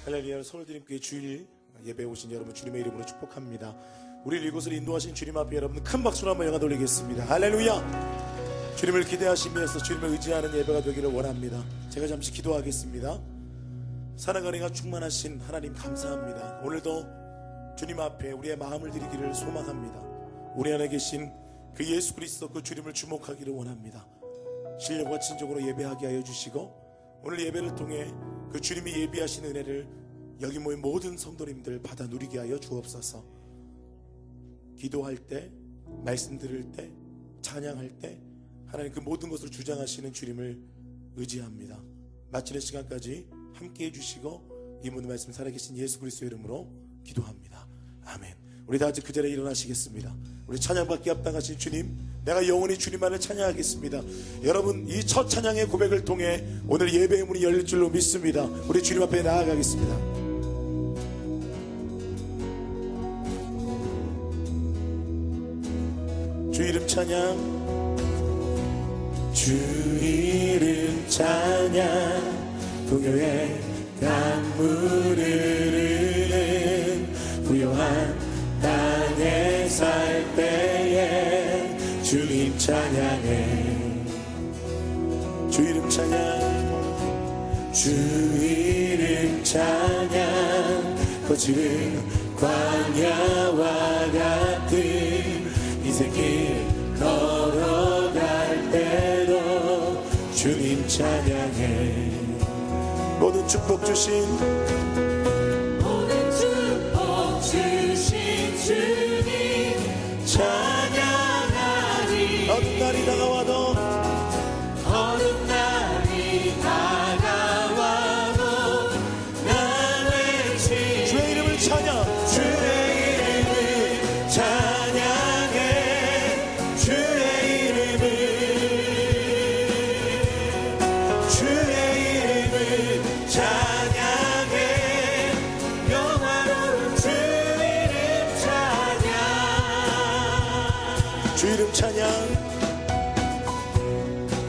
할렐루야. 서울드림교회 주일 예배에 오신 여러분 주님의 이름으로 축복합니다. 우리를 이곳을 인도하신 주님 앞에 여러분 큰 박수로 한번 영광 돌리겠습니다. 할렐루야. 주님을 기대하시면서 주님을 의지하는 예배가 되기를 원합니다. 제가 잠시 기도하겠습니다. 사랑과 은혜가 충만하신 하나님 감사합니다. 오늘도 주님 앞에 우리의 마음을 드리기를 소망합니다. 우리 안에 계신 그 예수 그리스도 그 주님을 주목하기를 원합니다. 신령과 진정으로 예배하게 하여 주시고 오늘 예배를 통해 그 주님이 예비하신 은혜를 여기 모인 모든 성도님들 받아 누리게 하여 주옵소서. 기도할 때, 말씀 들을 때, 찬양할 때 하나님 그 모든 것을 주장하시는 주님을 의지합니다. 마치는 시간까지 함께 해주시고 이 모든 말씀 살아계신 예수 그리스도 이름으로 기도합니다. 아멘. 우리 다 같이 그 자리에 일어나시겠습니다. 우리 찬양받기 합당하신 주님, 내가 영원히 주님만을 찬양하겠습니다. 여러분, 이 첫 찬양의 고백을 통해 오늘 예배의 문이 열릴 줄로 믿습니다. 우리 주님 앞에 나아가겠습니다. 주 이름 찬양, 주 이름 찬양, 풍요의 강물을 흐르는 부요한 땅에 살 때에 주님 찬양해. 주 이름 찬양, 주 이름 찬양, 거칠은 광야와 같은 인생길 걸어갈 때도 주님 찬양해. 모든 축복 주신 주님 찬양하리. 어떤 날이 다가와도, 어떤 날이 다가와도 나 외치 주의 이름을 찬양, 주의 이름을 찬양해. 주의 이름을, 주의 이름을 찬양해. 영화로운 주 이름 찬양,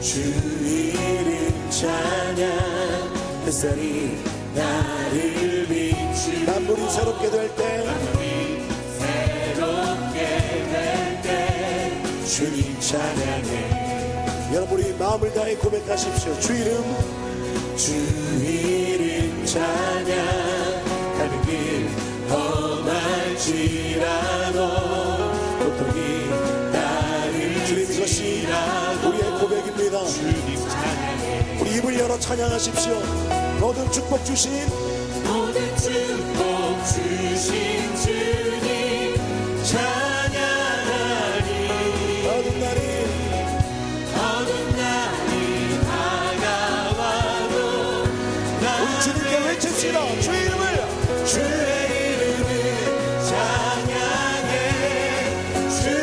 주 이름 찬양. 햇살이 나를 비추고 만물이 새롭게 될 때, 주님 찬양해. 여러분 우리 마음을 다해 고백하십시오. 주 이름, 주 이름 찬양. 가는 길 험할지라도 고통이 주님, 이것이 우리의 고백입니다. 우리 입을 열어 찬양하십시오. 모든 축복 주신, 모든 축복 주신 주님 찬양하리. 어떤 날이, 어떤 날이 다가와도 우리 주님께 외칩시다. 주 이름을, 주의 이름을 찬양해. 주의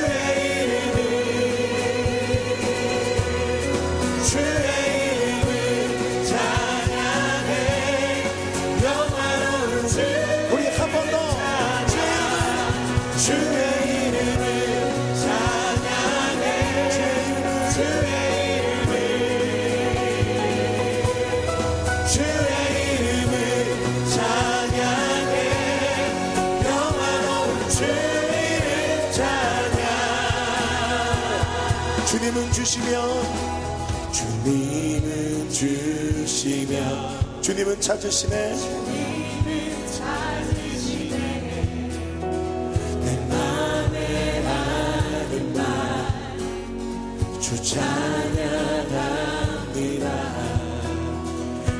주님은 주시며, 주님은 주시며, 주님은 찾으시네. 주님은 찾으시네. 내 맘에 하는 말 주 찬양합니다.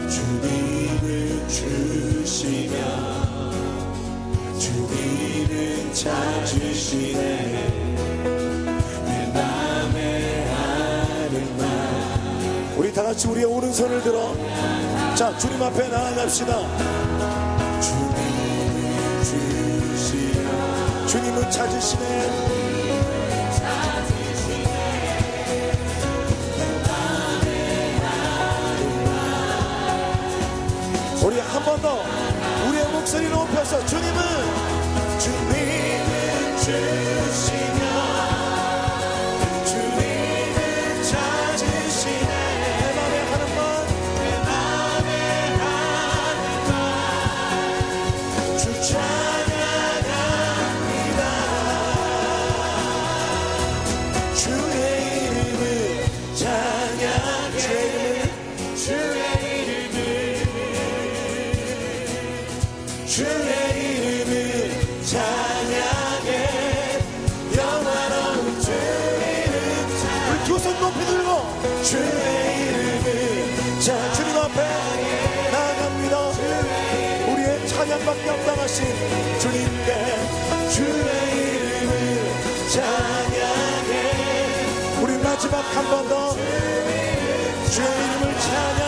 주님은 주시며, 주님은 찾으시네. 우리 다같이 우리의 오른손을 들어 자 주님 앞에 나아갑시다. 주님은 주시며, 주님은 찾으시네. 우리 한 번 더 우리의 목소리 높여서 주님은 주시며, 내 맘에 하는 말 앞에 나아갑니다. 우리의 찬양받기 합당하신 주님께 주의 이름을 찬양해. 우리 마지막 한 번 더 주의 이름을 찬양,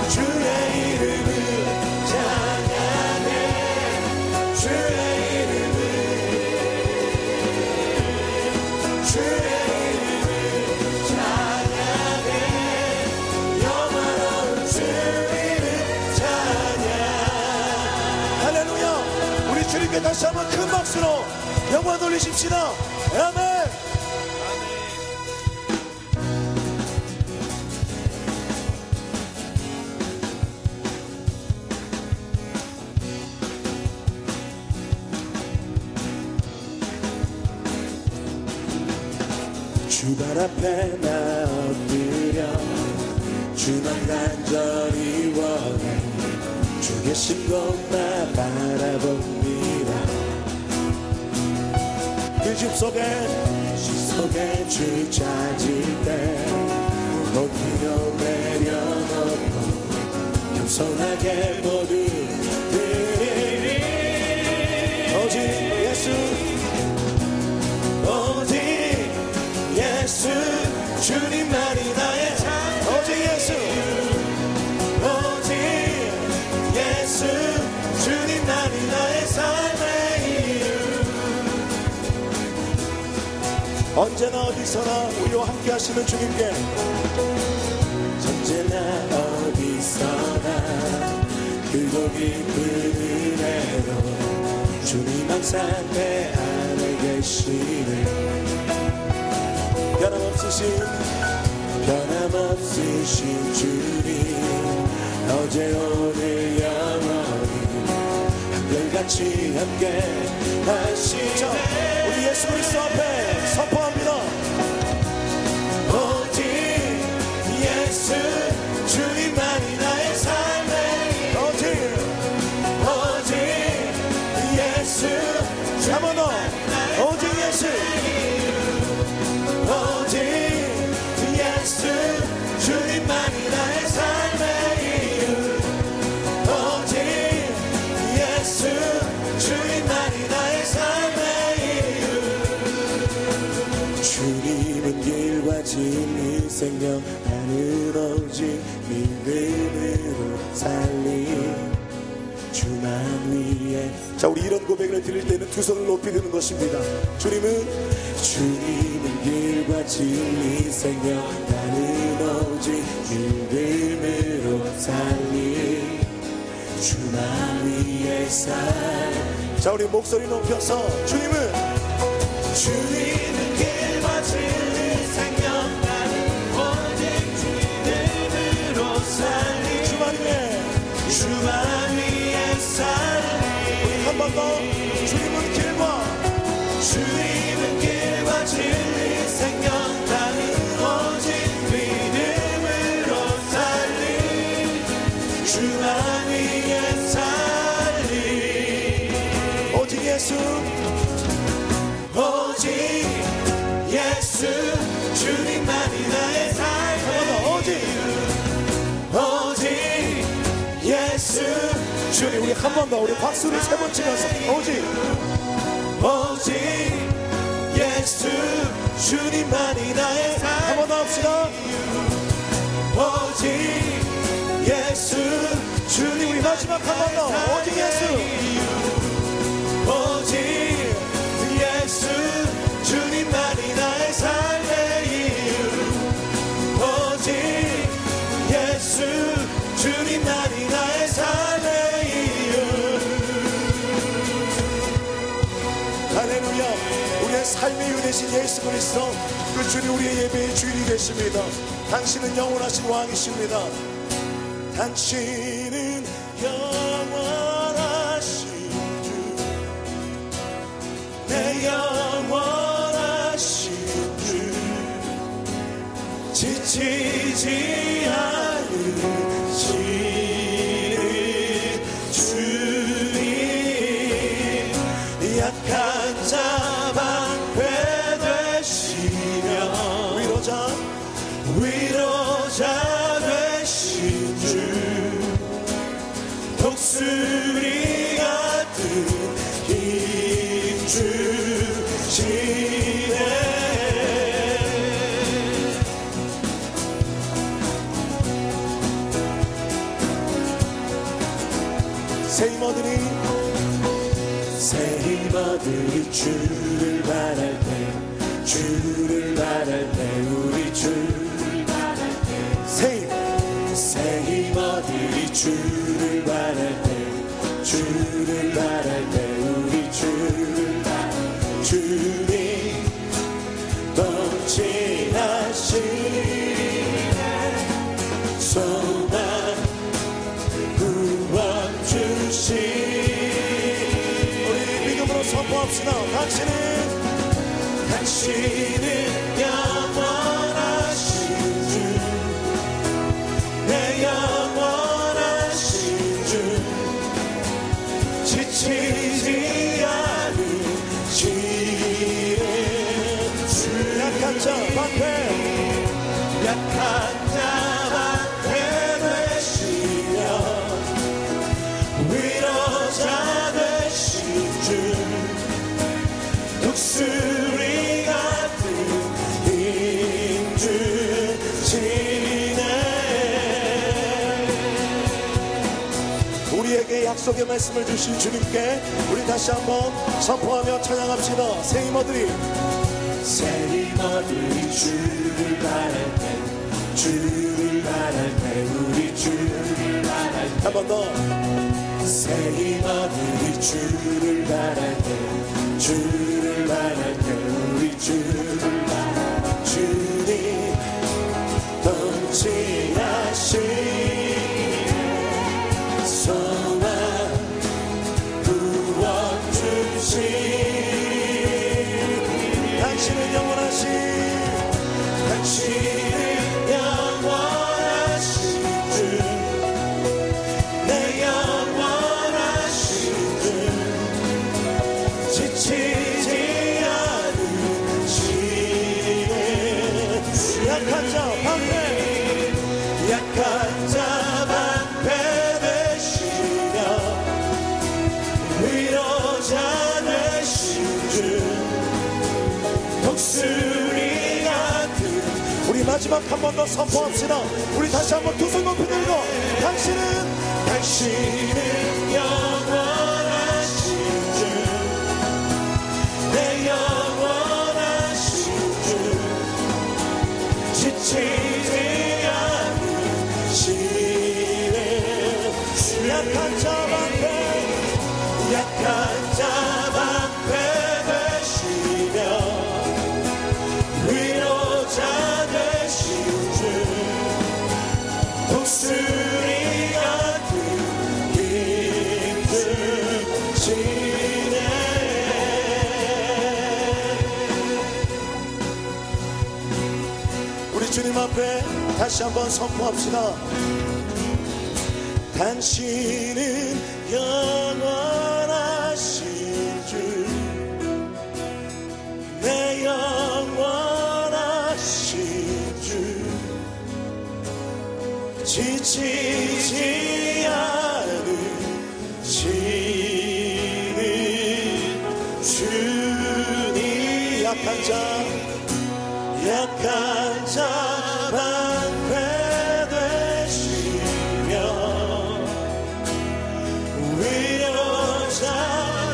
주의 이름을 찬양해. 주의 이름을, 주의 이름을 찬양해. 영원한 주 이름 찬양. 할렐루야. 우리 주님께 다시 한번 큰 박수로 영광 돌리십시다. 아멘. 주 발 앞에 나 엎드려 주만 간절히 원해. 주 계신 곳만 바라봅니다. 그 집 속에 주 찾을 때 높이려 내려놓고 겸손하게 모두 드리리. 오직 예수, 오직 예수 주님만이 나의 삶. 오직 예수, 오직 예수 주님만이 나의 삶의 이유. 언제나 어디서나 우리와 함께 하시는 주님께 언제나 어디서나 크고 깊은 은혜로 주님 항상 내 안에 계시네. 변함없으신 주님 어제 오늘 영원히 한결같이 함께 하시죠. 우리 예수 그리스도 앞에 선포합니다. 오직 예수 주님만이 나의 삶의 오직 예수. 한 번 더. 오직 예수, 오직 예수 주님만이 나의 삶의 이유. 오직 예수 주님만이 나의 삶의 이유. 주님은 길과 진리 생명 나는 오직 믿음으로 살리 주만 위에. 자, 우리 이런 고백을 드릴 때는 두 손을 높이 드는 것입니다. 주님은 길과 진리 생명 나는 오직 믿음으로 살리 주만 위에 살. 자, 우리 목소리 높여서 주님은 길과 진리 생명 나는 오직 믿음으로 살리 주만 위에 살리. 한 번 더. 주님은 길과 진리 생명 나는 오직 믿음으로 살리 주만 위에 살리. 오직 예수, 오직 예수 주님만이 나의 삶의 오직 예수 주님. 우리 한 번 더 우리 박수를 세 번 치면서 오직 예수 주님만이 나의 삶. 한 번 더 합시다. 오직 예수 주님. 우리 마지막 한 번 더. 오직 예수, 오직 예수 주님만이 나의 삶의 이유. 오직 예수 주님만이 나의 삶의 이유. 할렐루야. 우리의 삶의 이유 되신 예수 그리스도 그 주님 우리의 예배의 주인이 되십니다. 당신은 영원하신 왕이십니다. 당신은 영원하신 주, 내 영원하신 주, 지치지 않으시는 주님. 약한 자 방패 되시며 위로자 되시며 독수리 같은 힘 주시네. 새 힘어들이 주를 바랄 때, 주를 바랄 때, 우리 주를 바랄 때, 새 힘어들이 주를 바랄 때, 주를 바랄 때, 우리 주를 바랄 때, 주님 넘치나시네. 소망 구원 주시. 우리 믿음으로 선포합시다. 당신은 영원하신 주, 내 영원하신 주, 지치지 않으시는 주. 약한 자 방패, 약한 자 방패 되시며 위로자 되신 주, 독수리 같은 힘 주시네. 우리에게 약속의 말씀을 주신 주님께 우리 다시 한번 선포하며 찬양합시다. 새 힘어들이 주를 바랄 때, 주를 바랄 때, 우리 주를 바랄 때, 한 번 더. 새 힘어들이 주를 바랄 때, 주를 바랄 때, 우리 주를 바랄 때, 주님 넘치나시네. 소망 구원 주시. 당신은 영원하신, 당신은 영원하신 주, 내 영원하신 주, 지치지 않으시네. 약한 자 방패, 약한 자 방패 되시며 위로자 되신 주, 독수리 같은. 우리 마지막 한 번 더 선포합시다. 우리 다시 한번 두 손 높이 들고 당신은 영원하신 주, 내 영원하신 주, 지치지 않으시네. 약한 자 방패, 약한 자 방패 되시며 위로자 되신 주, 독수리 같은 힘 주시네. 우리 주님 앞에 다시 한번 선포합시다. 당신은 영원하신 주, 내 영원하신 주, 지치지 않으시는 주님. 약한 자 방패 되시며 위로자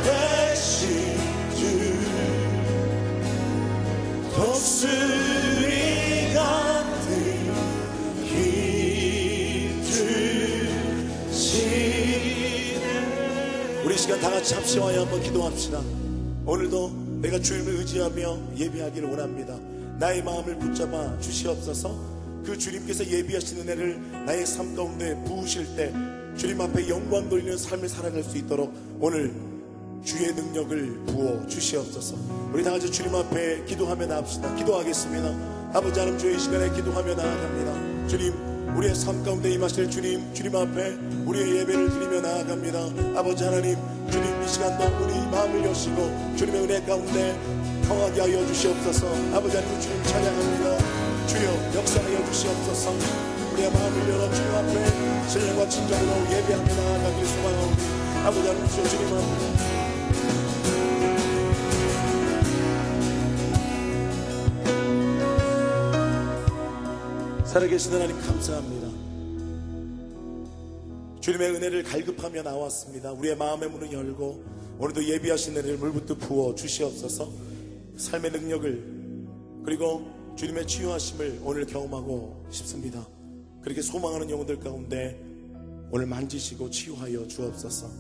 되신 주, 독수리 같은 힘 주시네. 우리 시간 다 같이 합심하여 한번 기도합시다. 오늘도 내가 주님을 의지하며 예배하기를 원합니다. 나의 마음을 붙잡아 주시옵소서. 그 주님께서 예비하신 은혜를 나의 삶 가운데 부으실 때 주님 앞에 영광 돌리는 삶을 살아갈 수 있도록 오늘 주의 능력을 부어 주시옵소서. 우리 다 같이 주님 앞에 기도하며 나갑시다. 기도하겠습니다. 아버지 하나님, 주의 시간에 기도하며 나아갑니다. 주님, 우리의 삶 가운데 임하실 주님, 주님 앞에 우리의 예배를 드리며 나아갑니다. 아버지 하나님, 주님 이 시간도 우리 마음을 여시고 주님의 은혜 가운데 평하게 하여 주시옵소서. 아버지 하나님, 주님 찬양합니다. 주여 역사하여 주시옵소서. 우리의 마음을 열어 주님 앞에 신령과 진정으로 예배하며 나아가길 소망하오니 아버지 하나님 주님 앞에 살아계신 하나님 감사합니다. 주님의 은혜를 갈급하며 나왔습니다. 우리의 마음의 문을 열고 오늘도 예비하신 은혜를 물붓듯 부어 주시옵소서. 삶의 능력을 그리고 주님의 치유하심을 오늘 경험하고 싶습니다. 그렇게 소망하는 영혼들 가운데 오늘 만지시고 치유하여 주옵소서.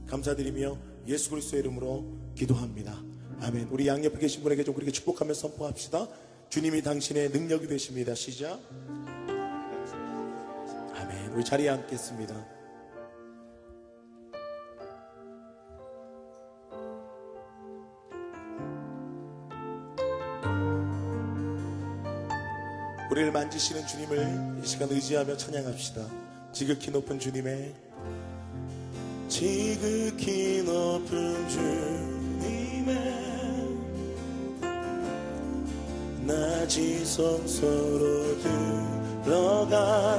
감사드리며 예수 그리스도의 이름으로 기도합니다. 아멘. 우리 양옆에 계신 분에게 좀 그렇게 축복하며 선포합시다. 주님이 당신의 능력이 되십니다. 시작. 아멘. 우리 자리에 앉겠습니다. 우리를 만지시는 주님을 이 시간 의지하며 찬양합시다. 지극히 높은 주님의 지극히 높은 주님의 낮이 성소로 들어갑니다.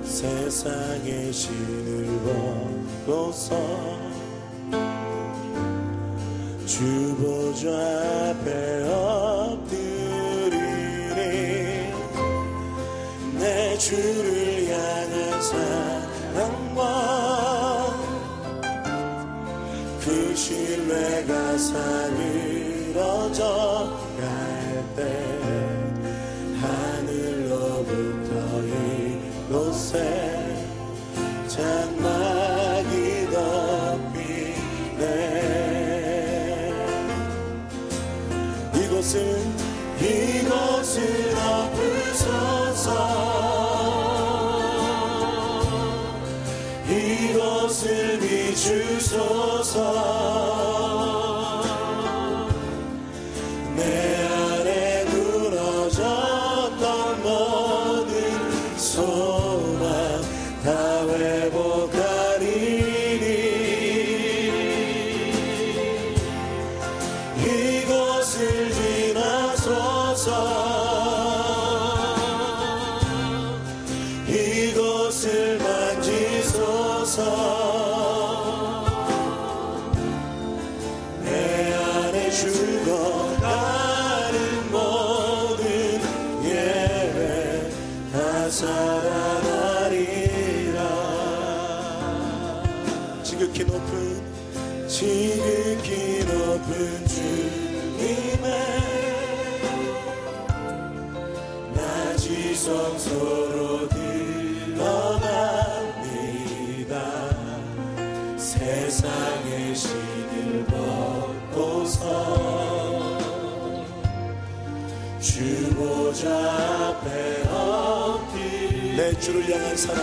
세상의 신을 보고서 주 보좌 앞에 엎드리니 내 주를 향한 사랑과 그 신뢰가 사그러져 갈 때 하늘로부터 이곳에 장막이 덮이네. 이곳을 엎으소서. 이곳을 비추소서. 내 안에 무너졌던 모든 소망 다 회복하리니 이곳을 지나소서. 이곳을 만지소서. 내 안에 죽어가는 모든 예배 다 살아나리라. 지극히 높은 주님의 낮이 성소로 들어갑니다. 세상의 신을 벗고서 주 보좌 앞에 엎드리 내 주를 향한 사랑,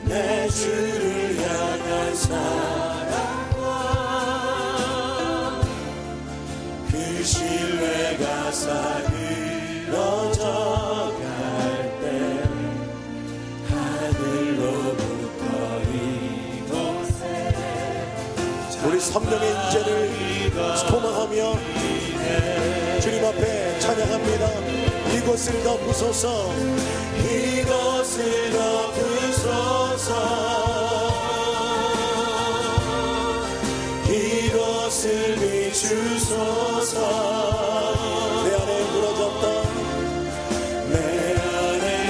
내 주를 향한 사랑과 그 신뢰가 사그러져 갈 때 하늘로부터 이곳에 우리 성령의 인재를 소망하며 주님 앞에 찬양합니다. 이곳을 덮으소서. 이곳을 덮으소서. 이곳을 비추소서. 내 안에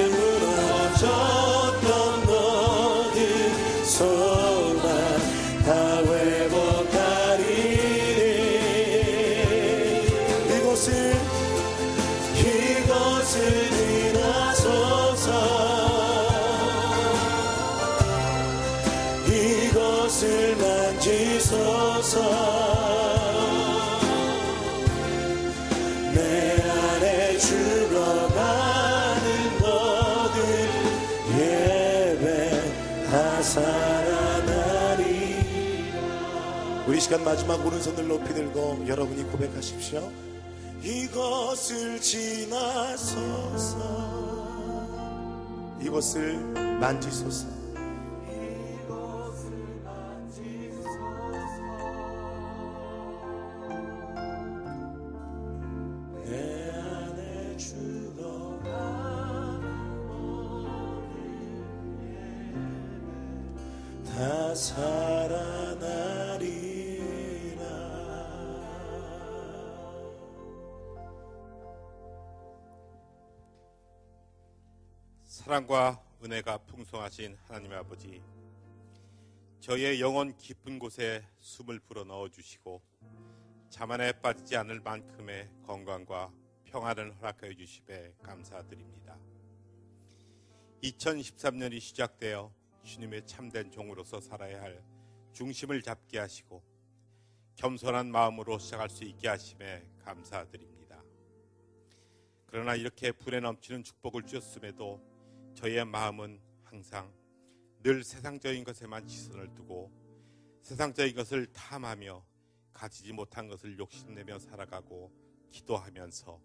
무너졌던 모든 소망 다 회복하리니 이곳을 지나소서. 이곳을 만지소서. 내 안에 죽어가는 모든 예배 다 살아나리. 우리 시간 마지막 오른손을 높이 들고 여러분이 고백하십시오. 이곳을 지나소서. 이곳을 만지소서. 내 안에 죽어 다 살아나리라. 사랑과 은혜가 풍성하신 하나님의 아버지, 저희의 영혼 깊은 곳에 숨을 불어넣어 주시고 자만에 빠지지 않을 만큼의 건강과 평안을 허락하여 주시에 감사드립니다. 2013년이 시작되어 주님의 참된 종으로서 살아야 할 중심을 잡게 하시고 겸손한 마음으로 시작할 수 있게 하심에 감사드립니다. 그러나 이렇게 불에 넘치는 축복을 주셨음에도 저희의 마음은 항상 늘 세상적인 것에만 시선을 두고 세상적인 것을 탐하며 가지지 못한 것을 욕심내며 살아가고 기도하면서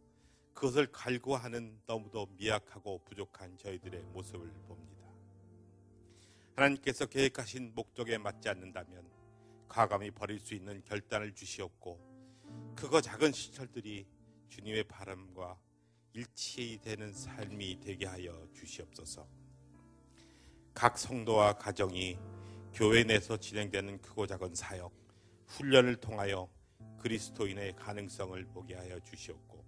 그것을 갈구하는 너무도 미약하고 부족한 저희들의 모습을 봅니다. 하나님께서 계획하신 목적에 맞지 않는다면 과감히 버릴 수 있는 결단을 주시옵고 크고 작은 시철들이 주님의 바람과 일치되는 삶이 되게 하여 주시옵소서. 각 성도와 가정이 교회 내에서 진행되는 크고 작은 사역, 훈련을 통하여 그리스도인의 가능성을 보게 하여 주시옵고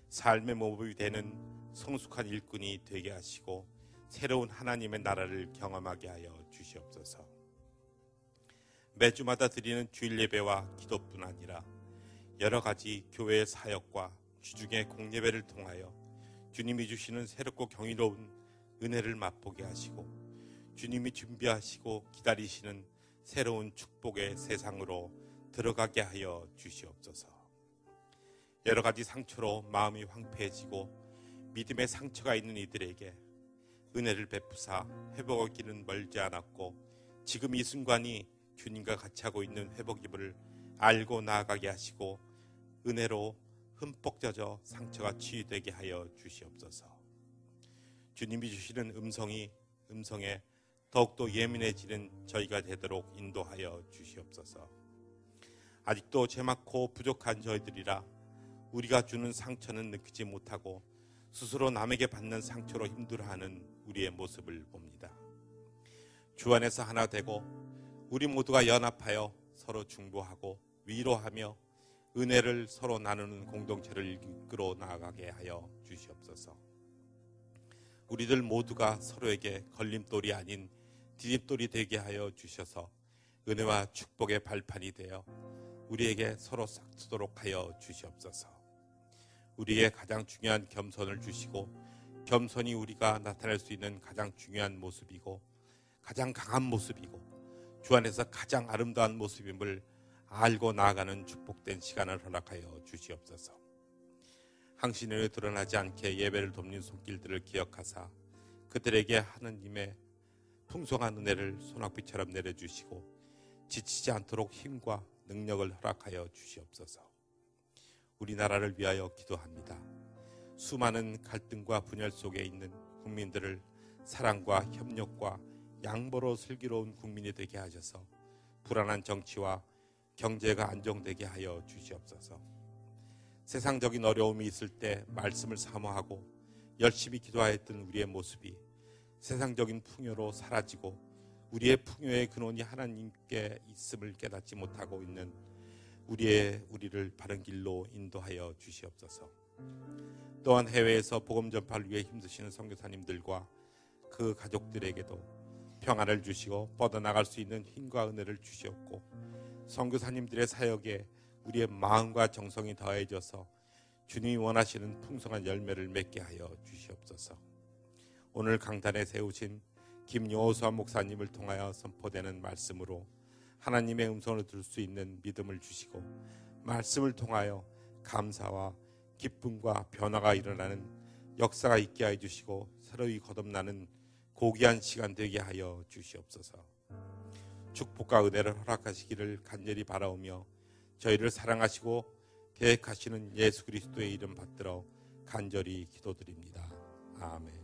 삶의 모범이 되는 성숙한 일꾼이 되게 하시고 새로운 하나님의 나라를 경험하게 하여 주시옵소서. 매주마다 드리는 주일 예배와 기도뿐 아니라 여러 가지 교회의 사역과 주중의 공예배를 통하여 주님이 주시는 새롭고 경이로운 은혜를 맛보게 하시고 주님이 준비하시고 기다리시는 새로운 축복의 세상으로 들어가게 하여 주시옵소서. 여러 가지 상처로 마음이 황폐해지고 믿음의 상처가 있는 이들에게 은혜를 베푸사 회복의 길은 멀지 않았고 지금 이 순간이 주님과 같이 하고 있는 회복임을 알고 나아가게 하시고 은혜로 흠뻑 젖어 상처가 치유되게 하여 주시옵소서. 주님이 주시는 음성에 더욱더 예민해지는 저희가 되도록 인도하여 주시옵소서. 아직도 죄많고 부족한 저희들이라 우리가 주는 상처는 느끼지 못하고 스스로 남에게 받는 상처로 힘들어하는 우리의 모습을 봅니다. 주 안에서 하나 되고 우리 모두가 연합하여 서로 중보하고 위로하며 은혜를 서로 나누는 공동체를 이끌어 나아가게 하여 주시옵소서. 우리들 모두가 서로에게 걸림돌이 아닌 디딤돌이 되게 하여 주셔서 은혜와 축복의 발판이 되어 우리에게 서로 싹트도록 하여 주시옵소서. 우리의 가장 중요한 겸손을 주시고 겸손이 우리가 나타낼 수 있는 가장 중요한 모습이고 가장 강한 모습이고 주 안에서 가장 아름다운 모습임을 알고 나아가는 축복된 시간을 허락하여 주시옵소서. 항신에 드러나지 않게 예배를 돕는 손길들을 기억하사 그들에게 하느님의 풍성한 은혜를 소낙비처럼 내려주시고 지치지 않도록 힘과 능력을 허락하여 주시옵소서. 우리나라를 위하여 기도합니다. 수많은 갈등과 분열 속에 있는 국민들을 사랑과 협력과 양보로 슬기로운 국민이 되게 하셔서 불안한 정치와 경제가 안정되게 하여 주시옵소서. 세상적인 어려움이 있을 때 말씀을 사모하고 열심히 기도하였던 우리의 모습이 세상적인 풍요로 사라지고 우리의 풍요의 근원이 하나님께 있음을 깨닫지 못하고 있는 우리를 바른 길로 인도하여 주시옵소서. 또한 해외에서 복음 전파를 위해 힘드시는 선교사님들과 그 가족들에게도 평안을 주시고 뻗어나갈 수 있는 힘과 은혜를 주시옵고 선교사님들의 사역에 우리의 마음과 정성이 더해져서 주님이 원하시는 풍성한 열매를 맺게 하여 주시옵소서. 오늘 강단에 세우신 김여호수아 목사님을 통하여 선포되는 말씀으로 하나님의 음성을 들을 수 있는 믿음을 주시고 말씀을 통하여 감사와 기쁨과 변화가 일어나는 역사가 있게 하여 주시고 새로이 거듭나는 고귀한 시간 되게 하여 주시옵소서. 축복과 은혜를 허락하시기를 간절히 바라오며 저희를 사랑하시고 계획하시는 예수 그리스도의 이름 받들어 간절히 기도드립니다. 아멘.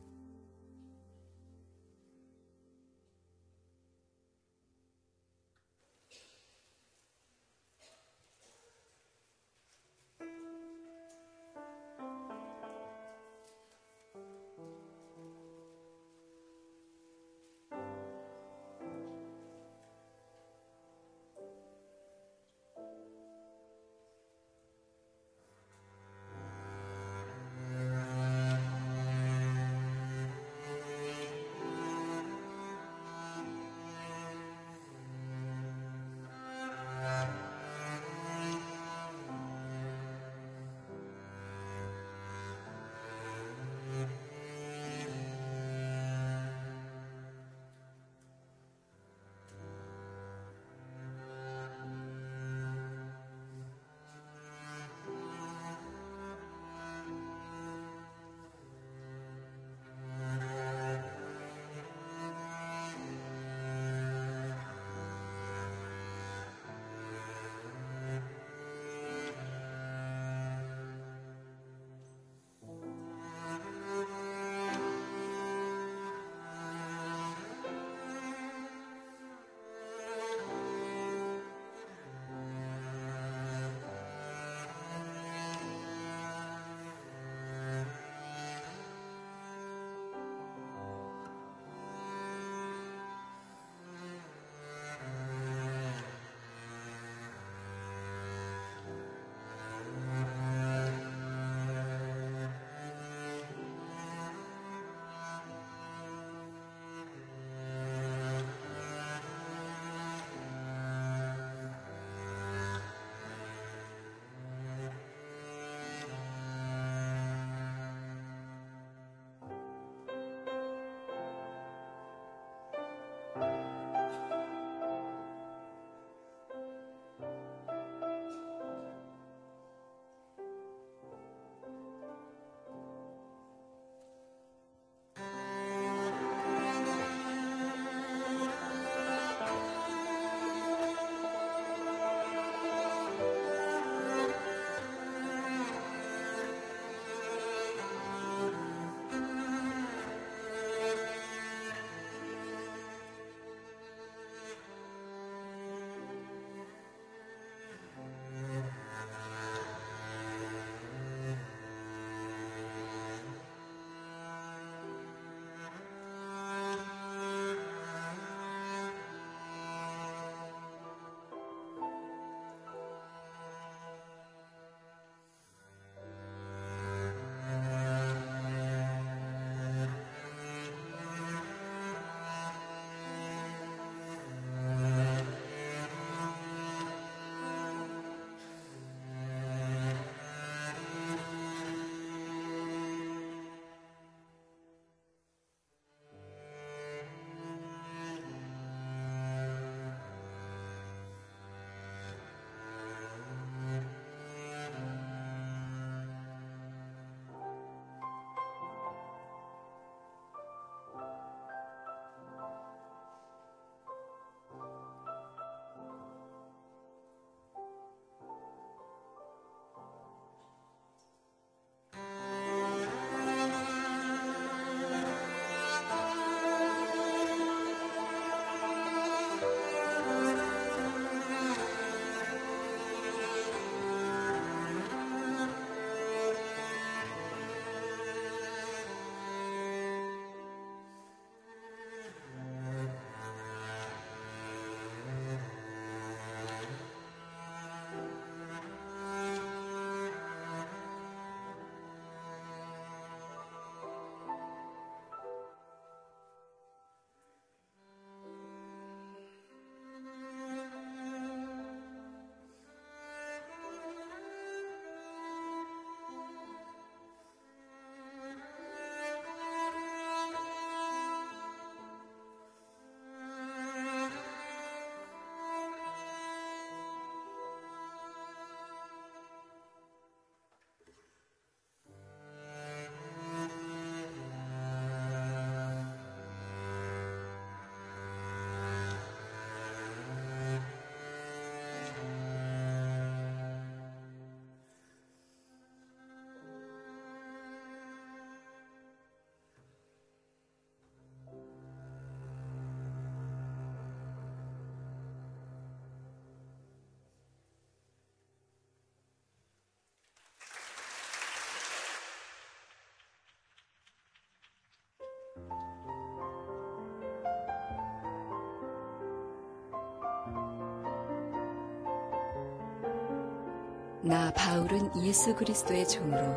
나 바울은 예수 그리스도의 종으로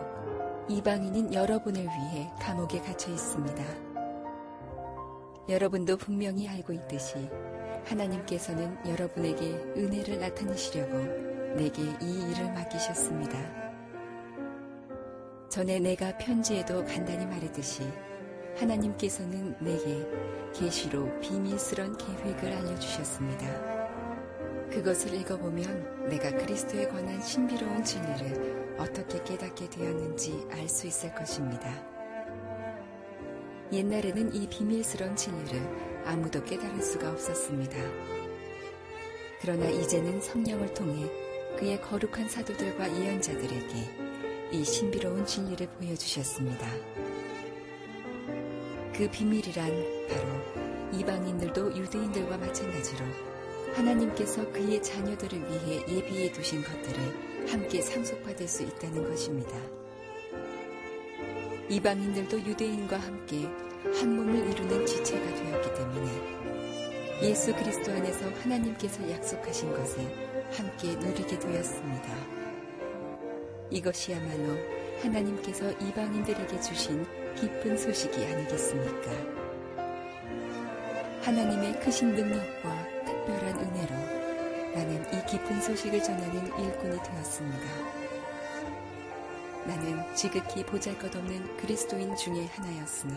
이방인인 여러분을 위해 감옥에 갇혀 있습니다. 여러분도 분명히 알고 있듯이 하나님께서는 여러분에게 은혜를 나타내시려고 내게 이 일을 맡기셨습니다. 전에 내가 편지에도 간단히 말했듯이 하나님께서는 내게 계시로 비밀스런 계획을 알려주셨습니다. 그것을 읽어보면 내가 그리스도에 관한 신비로운 진리를 어떻게 깨닫게 되었는지 알 수 있을 것입니다. 옛날에는 이 비밀스러운 진리를 아무도 깨달을 수가 없었습니다. 그러나 이제는 성령을 통해 그의 거룩한 사도들과 예언자들에게 이 신비로운 진리를 보여주셨습니다. 그 비밀이란 바로 이방인들도 유대인들과 마찬가지로 하나님께서 그의 자녀들을 위해 예비해 두신 것들을 함께 상속받을 수 있다는 것입니다. 이방인들도 유대인과 함께 한 몸을 이루는 지체가 되었기 때문에 예수 그리스도 안에서 하나님께서 약속하신 것을 함께 누리게 되었습니다. 이것이야말로 하나님께서 이방인들에게 주신 기쁜 소식이 아니겠습니까? 하나님의 크신 능력과 특별한 은혜로 나는 이 기쁜 소식을 전하는 일꾼이 되었습니다. 나는 지극히 보잘것없는 그리스도인 중에 하나였으나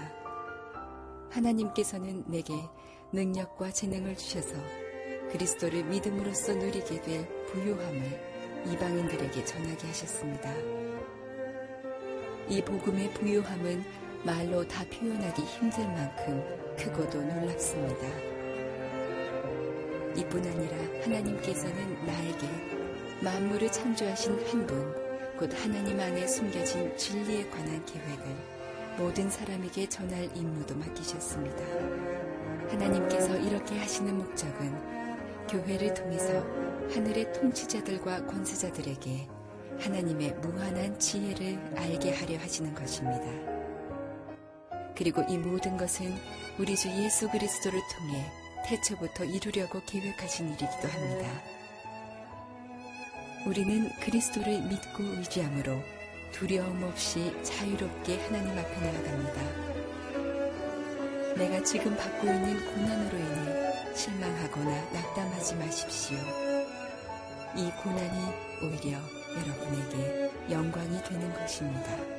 하나님께서는 내게 능력과 재능을 주셔서 그리스도를 믿음으로써 누리게 될 부요함을 이방인들에게 전하게 하셨습니다. 이 복음의 부요함은 말로 다 표현하기 힘들 만큼 크고도 놀랍습니다. 이뿐 아니라 하나님께서는 나에게 만물을 창조하신 한 분, 곧 하나님 안에 숨겨진 진리에 관한 계획을 모든 사람에게 전할 임무도 맡기셨습니다. 하나님께서 이렇게 하시는 목적은 교회를 통해서 하늘의 통치자들과 권세자들에게 하나님의 무한한 지혜를 알게 하려 하시는 것입니다. 그리고 이 모든 것은 우리 주 예수 그리스도를 통해 태초부터 이루려고 계획하신 일이기도 합니다. 우리는 그리스도를 믿고 의지함으로 두려움 없이 자유롭게 하나님 앞에 나아갑니다. 내가 지금 받고 있는 고난으로 인해 실망하거나 낙담하지 마십시오. 이 고난이 오히려 여러분에게 영광이 되는 것입니다.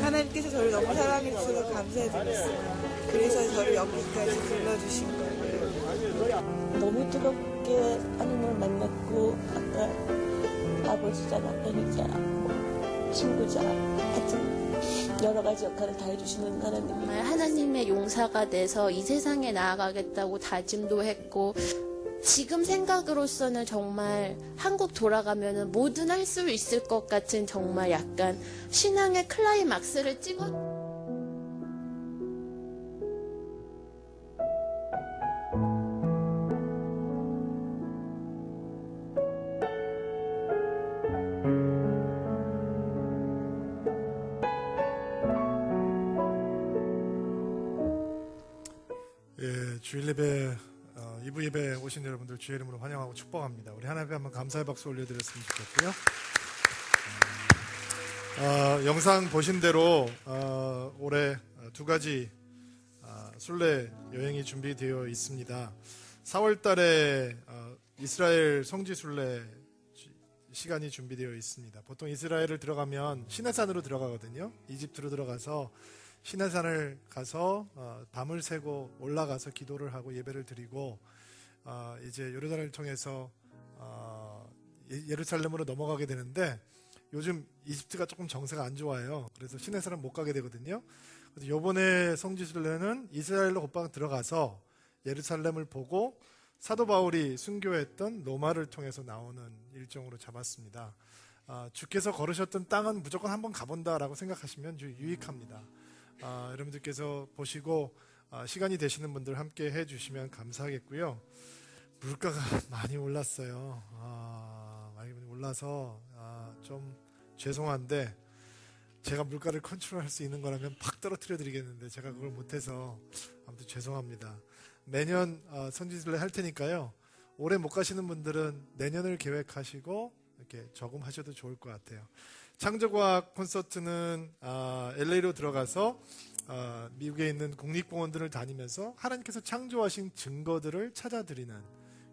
하나님께서 저를 너무 사랑해 주셔서 감사해드렸어요. 그래서 저를 여기까지 불러주신 거예요. 너무 뜨겁게 하나님을 만났고 아까 아버지자 남편이자 친구자 같은 여러 가지 역할을 다 해주시는 하나님. 정말 하나님의 용사가 돼서 이 세상에 나아가겠다고 다짐도 했고 지금 생각으로서는 정말 한국 돌아가면은 뭐든 할 수 있을 것 같은 정말 약간 신앙의 클라이막스를 찍어. 예, 주일 예배 2부 예배 오신 여러분들 주의 이름으로 환영하고 축복합니다. 우리 하나님께 한번 감사의 박수 올려드렸으면 좋겠고요. 영상 보신 대로 올해 두 가지 순례 여행이 준비되어 있습니다. 4월 달에 이스라엘 성지 순례 시간이 준비되어 있습니다. 보통 이스라엘을 들어가면 시내산으로 들어가거든요. 이집트로 들어가서 시내산을 가서 밤을 새고 올라가서 기도를 하고 예배를 드리고 이제 요르단을 통해서 예루살렘으로 넘어가게 되는데 요즘 이집트가 조금 정세가 안 좋아요. 그래서 시내사람 못 가게 되거든요. 그래서 요번에 성지순례는 이스라엘로 곧바로 들어가서 예루살렘을 보고 사도 바울이 순교했던 로마를 통해서 나오는 일정으로 잡았습니다. 주께서 걸으셨던 땅은 무조건 한번 가본다라고 생각하시면 유익합니다. 여러분들께서 보시고 시간이 되시는 분들 함께 해주시면 감사하겠고요. 물가가 많이 올랐어요. 많이 올라서 좀 죄송한데 제가 물가를 컨트롤할 수 있는 거라면 팍 떨어뜨려 드리겠는데 제가 그걸 못해서 아무튼 죄송합니다. 매년 성지순례 할 테니까요. 올해 못 가시는 분들은 내년을 계획하시고 이렇게 저금하셔도 좋을 것 같아요. 창조과학 콘서트는 LA로 들어가서 미국에 있는 국립공원들을 다니면서 하나님께서 창조하신 증거들을 찾아드리는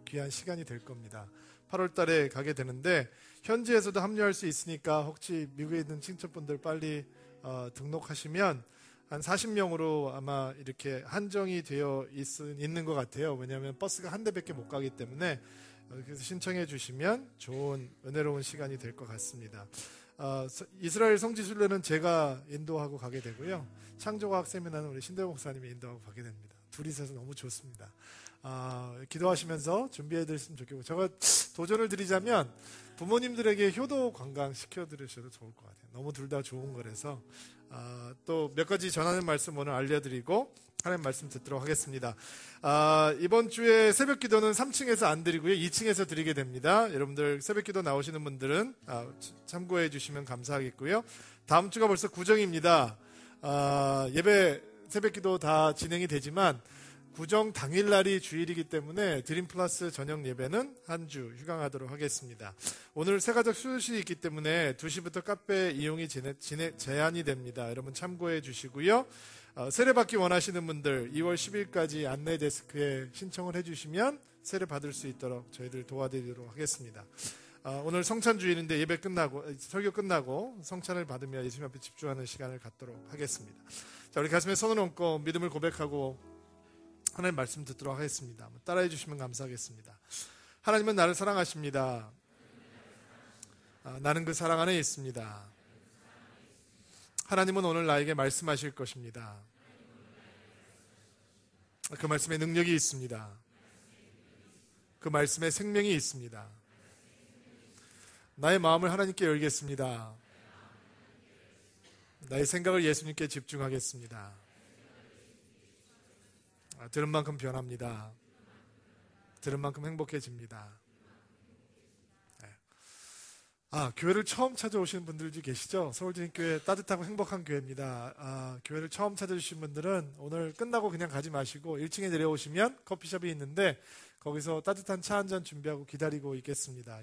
귀한 시간이 될 겁니다. 8월 달에 가게 되는데 현지에서도 합류할 수 있으니까 혹시 미국에 있는 친척분들 빨리 등록하시면 한 40명으로 아마 이렇게 한정이 되어 있는 것 같아요. 왜냐하면 버스가 한 대밖에 못 가기 때문에 그래서 신청해 주시면 좋은 은혜로운 시간이 될 것 같습니다. 이스라엘 성지순례는 제가 인도하고 가게 되고요. 창조과학 세미나는 우리 신대호 목사님이 인도하고 가게 됩니다. 둘이 있어서 너무 좋습니다. 기도하시면서 준비해 드렸으면 좋겠고 제가 도전을 드리자면 부모님들에게 효도 관광 시켜드리셔도 좋을 것 같아요. 너무 둘 다 좋은 거라서 또 몇 가지 전하는 말씀 오늘 알려드리고 하나님 말씀 듣도록 하겠습니다. 이번 주에 새벽 기도는 3층에서 안 드리고요. 2층에서 드리게 됩니다. 여러분들 새벽 기도 나오시는 분들은 참고해 주시면 감사하겠고요. 다음 주가 벌써 구정입니다. 예배 새벽 기도 다 진행이 되지만 구정 당일날이 주일이기 때문에 드림 플러스 저녁 예배는 한 주 휴강하도록 하겠습니다. 오늘 새가족 수요일이 있기 때문에 2시부터 카페 이용이 제한이 됩니다. 여러분 참고해 주시고요. 세례받기 원하시는 분들 2월 10일까지 안내 데스크에 신청을 해주시면 세례 받을 수 있도록 저희들 도와드리도록 하겠습니다. 오늘 성찬 주일인데 예배 끝나고 설교 끝나고 성찬을 받으며 예수님 앞에 집중하는 시간을 갖도록 하겠습니다. 자, 우리 가슴에 손을 얹고 믿음을 고백하고 하나님 말씀 듣도록 하겠습니다. 따라해 주시면 감사하겠습니다. 하나님은 나를 사랑하십니다. 나는 그 사랑 안에 있습니다. 하나님은 오늘 나에게 말씀하실 것입니다. 그 말씀에 능력이 있습니다. 그 말씀에 생명이 있습니다. 나의 마음을 하나님께 열겠습니다. 나의 생각을 예수님께 집중하겠습니다. 들은 만큼 변합니다. 들은 만큼 행복해집니다. 교회를 처음 찾아오시는 분들도 계시죠? 서울진교회 따뜻하고 행복한 교회입니다. 교회를 처음 찾아주신 분들은 오늘 끝나고 그냥 가지 마시고 1층에 내려오시면 커피숍이 있는데 거기서 따뜻한 차 한 잔 준비하고 기다리고 있겠습니다.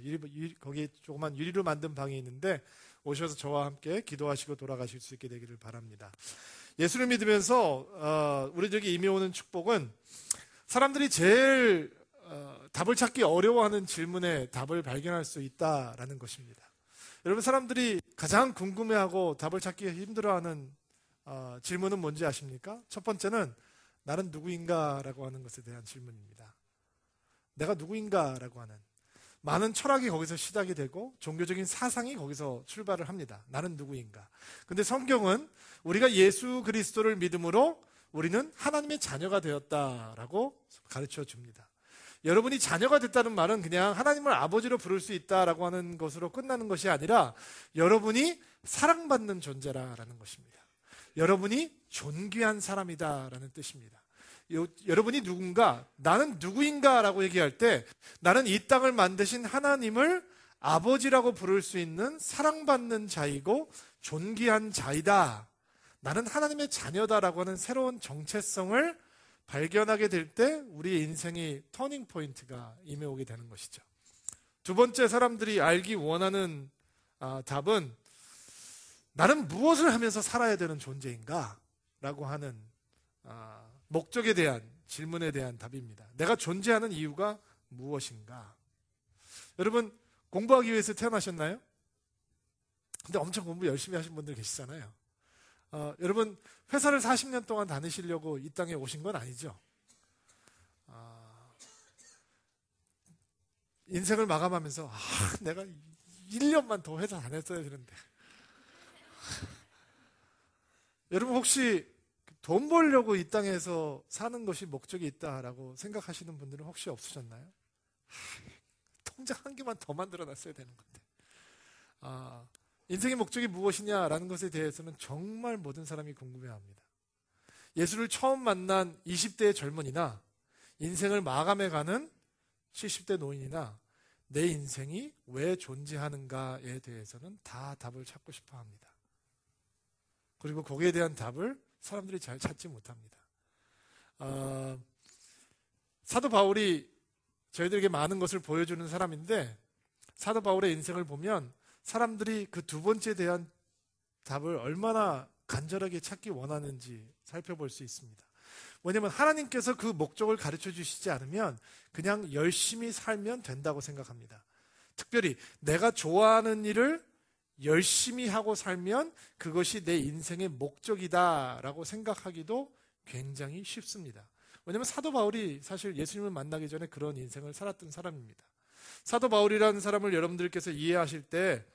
거기 조그만 유리로 만든 방이 있는데 오셔서 저와 함께 기도하시고 돌아가실 수 있게 되기를 바랍니다. 예수를 믿으면서 우리들에게 임해오는 축복은 사람들이 제일 답을 찾기 어려워하는 질문에 답을 발견할 수 있다라는 것입니다. 여러분, 사람들이 가장 궁금해하고 답을 찾기 힘들어하는 질문은 뭔지 아십니까? 첫 번째는 나는 누구인가라고 하는 것에 대한 질문입니다. 내가 누구인가라고 하는 많은 철학이 거기서 시작이 되고 종교적인 사상이 거기서 출발을 합니다. 나는 누구인가. 근데 성경은 우리가 예수 그리스도를 믿음으로 우리는 하나님의 자녀가 되었다라고 가르쳐 줍니다. 여러분이 자녀가 됐다는 말은 그냥 하나님을 아버지로 부를 수 있다라고 하는 것으로 끝나는 것이 아니라 여러분이 사랑받는 존재라는 것입니다. 여러분이 존귀한 사람이다라는 뜻입니다. 여러분이 누군가, 나는 누구인가라고 얘기할 때 나는 이 땅을 만드신 하나님을 아버지라고 부를 수 있는 사랑받는 자이고 존귀한 자이다. 나는 하나님의 자녀다라고 하는 새로운 정체성을 발견하게 될 때 우리의 인생이 터닝 포인트가 임해오게 되는 것이죠. 두 번째, 사람들이 알기 원하는 답은 나는 무엇을 하면서 살아야 되는 존재인가? 라고 하는 목적에 대한 질문에 대한 답입니다. 내가 존재하는 이유가 무엇인가? 여러분, 공부하기 위해서 태어나셨나요? 근데 엄청 공부 열심히 하신 분들 계시잖아요. 여러분, 회사를 40년 동안 다니시려고 이 땅에 오신 건 아니죠. 인생을 마감하면서 내가 1년만 더 회사 안 했어야 되는데. 여러분 혹시 돈 벌려고 이 땅에서 사는 것이 목적이 있다라고 생각하시는 분들은 혹시 없으셨나요? 통장 한 개만 더 만들어놨어야 되는 건데. 인생의 목적이 무엇이냐라는 것에 대해서는 정말 모든 사람이 궁금해합니다. 예수를 처음 만난 20대의 젊은이나 인생을 마감해가는 70대 노인이나 내 인생이 왜 존재하는가에 대해서는 다 답을 찾고 싶어 합니다. 그리고 거기에 대한 답을 사람들이 잘 찾지 못합니다. 사도 바울이 저희들에게 많은 것을 보여주는 사람인데, 사도 바울의 인생을 보면 사람들이 그 두 번째에 대한 답을 얼마나 간절하게 찾기 원하는지 살펴볼 수 있습니다. 왜냐하면 하나님께서 그 목적을 가르쳐 주시지 않으면 그냥 열심히 살면 된다고 생각합니다. 특별히 내가 좋아하는 일을 열심히 하고 살면 그것이 내 인생의 목적이다라고 생각하기도 굉장히 쉽습니다. 왜냐하면 사도 바울이 사실 예수님을 만나기 전에 그런 인생을 살았던 사람입니다. 사도 바울이라는 사람을 여러분들께서 이해하실 때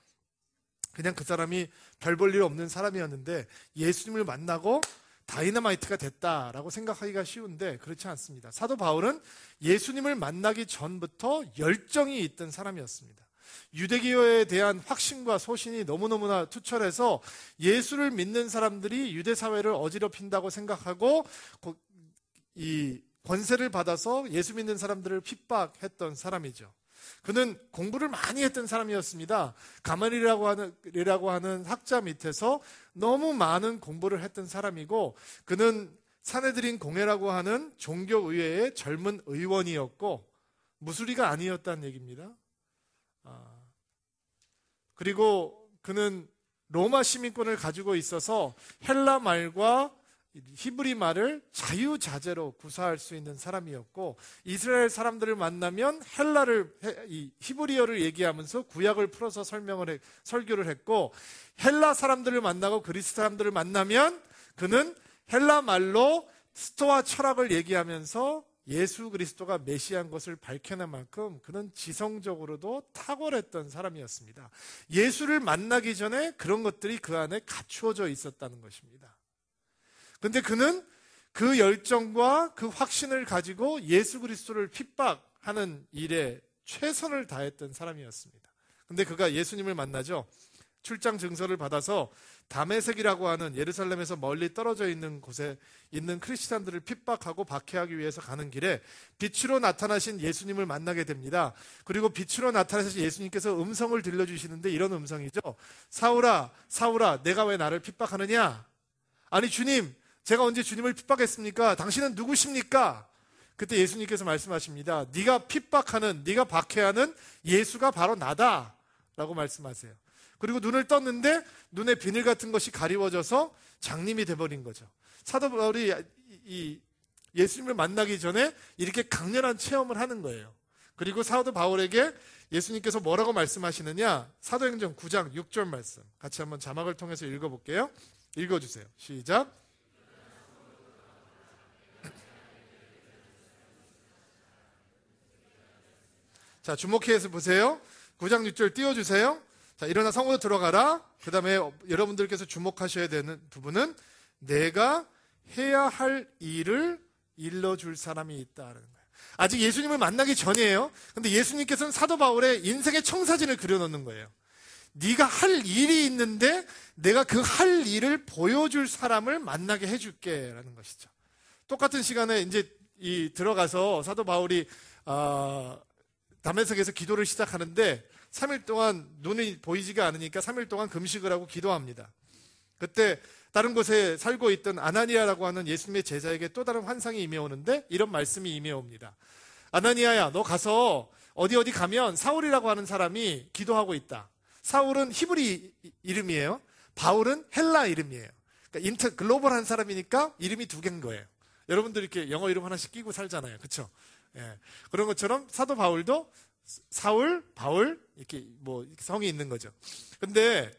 그냥 그 사람이 별 볼 일 없는 사람이었는데 예수님을 만나고 다이너마이트가 됐다라고 생각하기가 쉬운데 그렇지 않습니다. 사도 바울은 예수님을 만나기 전부터 열정이 있던 사람이었습니다. 유대교에 대한 확신과 소신이 너무너무나 투철해서 예수를 믿는 사람들이 유대 사회를 어지럽힌다고 생각하고 이 권세를 받아서 예수 믿는 사람들을 핍박했던 사람이죠. 그는 공부를 많이 했던 사람이었습니다. 가말리엘이라고 하는 학자 밑에서 너무 많은 공부를 했던 사람이고, 그는 사내들인 공회라고 하는 종교의회의 젊은 의원이었고 무수리가 아니었다는 얘기입니다. 그리고 그는 로마 시민권을 가지고 있어서 헬라 말과 히브리 말을 자유자재로 구사할 수 있는 사람이었고, 이스라엘 사람들을 만나면 히브리어를 얘기하면서 구약을 풀어서 설교를 했고, 헬라 사람들을 만나고 그리스 사람들을 만나면 그는 헬라 말로 스토아 철학을 얘기하면서 예수 그리스도가 메시아인 것을 밝혀낸 만큼 그는 지성적으로도 탁월했던 사람이었습니다. 예수를 만나기 전에 그런 것들이 그 안에 갖추어져 있었다는 것입니다. 근데 그는 그 열정과 그 확신을 가지고 예수 그리스도를 핍박하는 일에 최선을 다했던 사람이었습니다. 근데 그가 예수님을 만나죠. 출장 증서를 받아서 다메섹이라고 하는 예루살렘에서 멀리 떨어져 있는 곳에 있는 크리스찬들을 핍박하고 박해하기 위해서 가는 길에 빛으로 나타나신 예수님을 만나게 됩니다. 그리고 빛으로 나타나신 예수님께서 음성을 들려주시는데 이런 음성이죠. 사울아, 사울아, 내가 왜 나를 핍박하느냐? 아니 주님, 제가 언제 주님을 핍박했습니까? 당신은 누구십니까? 그때 예수님께서 말씀하십니다. 네가 핍박하는, 네가 박해하는 예수가 바로 나다 라고 말씀하세요. 그리고 눈을 떴는데 눈에 비늘 같은 것이 가리워져서 장님이 돼버린 거죠. 사도 바울이 이 예수님을 만나기 전에 이렇게 강렬한 체험을 하는 거예요. 그리고 사도 바울에게 예수님께서 뭐라고 말씀하시느냐? 사도행전 9장 6절 말씀 같이 한번 자막을 통해서 읽어볼게요. 읽어주세요. 시작. 자, 주목해서 보세요. 9장 6절 띄워주세요. 자, 일어나 성으로 들어가라. 그 다음에 여러분들께서 주목하셔야 되는 부분은 내가 해야 할 일을 일러줄 사람이 있다는 거예요. 아직 예수님을 만나기 전이에요. 근데 예수님께서는 사도 바울의 인생의 청사진을 그려놓는 거예요. 네가 할 일이 있는데 내가 그 할 일을 보여줄 사람을 만나게 해줄게 라는 것이죠. 똑같은 시간에 이제 들어가서 사도 바울이 다메섹에서 기도를 시작하는데 3일 동안 눈이 보이지가 않으니까 3일 동안 금식을 하고 기도합니다. 그때 다른 곳에 살고 있던 아나니아라고 하는 예수님의 제자에게 또 다른 환상이 임해오는데 이런 말씀이 임해옵니다. 아나니아야, 너 가서 어디 가면 사울이라고 하는 사람이 기도하고 있다. 사울은 히브리 이름이에요. 바울은 헬라 이름이에요. 그러니까 글로벌한 사람이니까 이름이 두 개인 거예요. 여러분들 이렇게 영어 이름 하나씩 끼고 살잖아요. 그렇죠? 예. 그런 것처럼 사도 바울도 사울, 바울 이렇게 뭐 성이 있는 거죠. 근데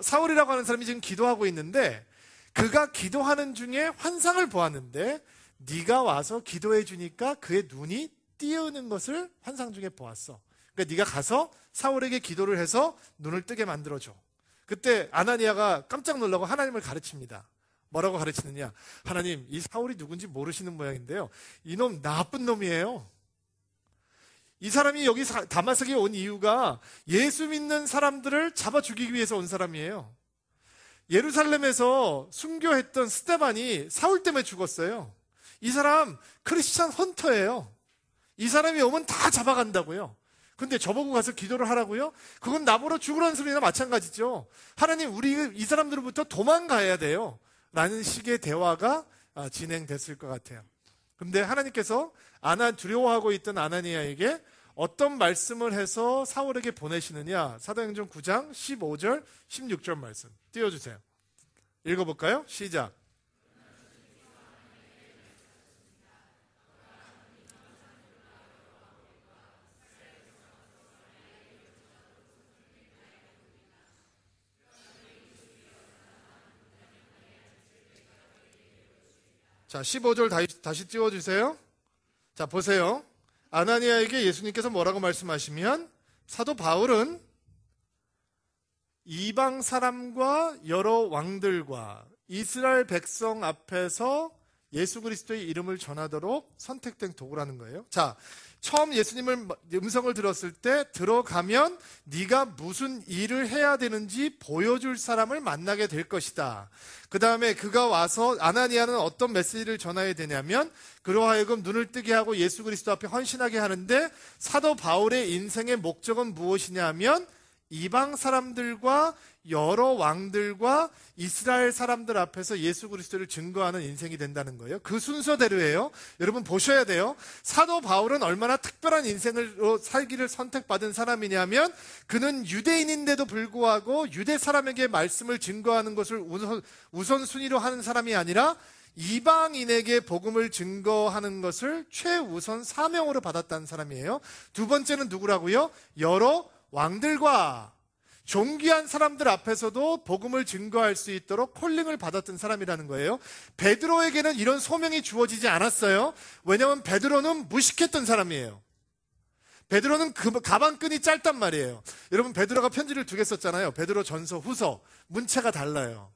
사울이라고 하는 사람이 지금 기도하고 있는데 그가 기도하는 중에 환상을 보았는데 네가 와서 기도해 주니까 그의 눈이 띄우는 것을 환상 중에 보았어. 그러니까 네가 가서 사울에게 기도를 해서 눈을 뜨게 만들어줘. 그때 아나니아가 깜짝 놀라고 하나님을 가르칩니다. 뭐라고 가르치느냐? 하나님, 이 사울이 누군지 모르시는 모양인데요, 이놈 나쁜 놈이에요. 이 사람이 여기 다마스크에 온 이유가 예수 믿는 사람들을 잡아 죽이기 위해서 온 사람이에요. 예루살렘에서 순교했던 스데반이 사울 때문에 죽었어요. 이 사람 크리스찬 헌터예요. 이 사람이 오면 다 잡아간다고요. 근데 저보고 가서 기도를 하라고요? 그건 나보러 죽으라는 소리나 마찬가지죠. 하나님, 우리 이 사람들로부터 도망가야 돼요. 라는 식의 대화가 진행됐을 것 같아요. 근데 하나님께서 두려워하고 있던 아나니아에게 어떤 말씀을 해서 사울에게 보내시느냐? 사도행전 9장 15절, 16절 말씀 띄워주세요. 읽어볼까요? 시작. 자, 15절 다시 띄워주세요. 자, 보세요. 아나니아에게 예수님께서 뭐라고 말씀하시면, 사도 바울은 이방 사람과 여러 왕들과 이스라엘 백성 앞에서 예수 그리스도의 이름을 전하도록 선택된 도구라는 거예요. 자, 처음 예수님을 음성을 들었을 때 들어가면 네가 무슨 일을 해야 되는지 보여줄 사람을 만나게 될 것이다. 그 다음에 그가 와서 아나니아는 어떤 메시지를 전해야 되냐면, 그로 하여금 눈을 뜨게 하고 예수 그리스도 앞에 헌신하게 하는데, 사도 바울의 인생의 목적은 무엇이냐 하면 이방 사람들과 여러 왕들과 이스라엘 사람들 앞에서 예수 그리스도를 증거하는 인생이 된다는 거예요. 그 순서대로예요. 여러분 보셔야 돼요. 사도 바울은 얼마나 특별한 인생으로 살기를 선택받은 사람이냐면, 그는 유대인인데도 불구하고 유대 사람에게 말씀을 증거하는 것을 우선순위로 하는 사람이 아니라 이방인에게 복음을 증거하는 것을 최우선 사명으로 받았다는 사람이에요. 두 번째는 누구라고요? 여러 왕들과 존귀한 사람들 앞에서도 복음을 증거할 수 있도록 콜링을 받았던 사람이라는 거예요. 베드로에게는 이런 소명이 주어지지 않았어요. 왜냐하면 베드로는 무식했던 사람이에요. 베드로는 가방끈이 짧단 말이에요. 여러분, 베드로가 편지를 2개 썼잖아요. 베드로 전서, 후서. 문체가 달라요.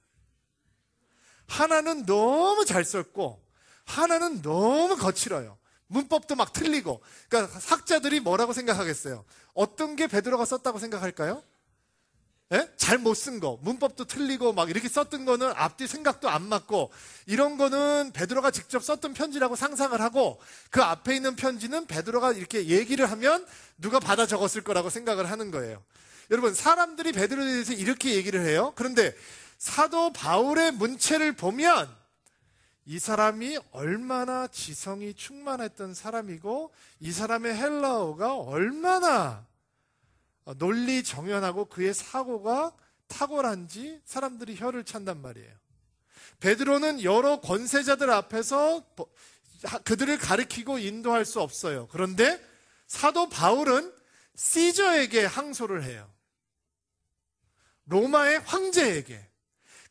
하나는 너무 잘 썼고 하나는 너무 거칠어요. 문법도 막 틀리고. 그러니까 학자들이 뭐라고 생각하겠어요? 어떤 게 베드로가 썼다고 생각할까요? 예? 잘 못 쓴 거, 문법도 틀리고 막 이렇게 썼던 거는 앞뒤 생각도 안 맞고, 이런 거는 베드로가 직접 썼던 편지라고 상상을 하고, 그 앞에 있는 편지는 베드로가 이렇게 얘기를 하면 누가 받아 적었을 거라고 생각을 하는 거예요. 여러분, 사람들이 베드로에 대해서 이렇게 얘기를 해요. 그런데 사도 바울의 문체를 보면 이 사람이 얼마나 지성이 충만했던 사람이고, 이 사람의 헬라어가 얼마나 논리 정연하고 그의 사고가 탁월한지 사람들이 혀를 찬단 말이에요. 베드로는 여러 권세자들 앞에서 그들을 가리키고 인도할 수 없어요. 그런데 사도 바울은 시저에게 항소를 해요. 로마의 황제에게.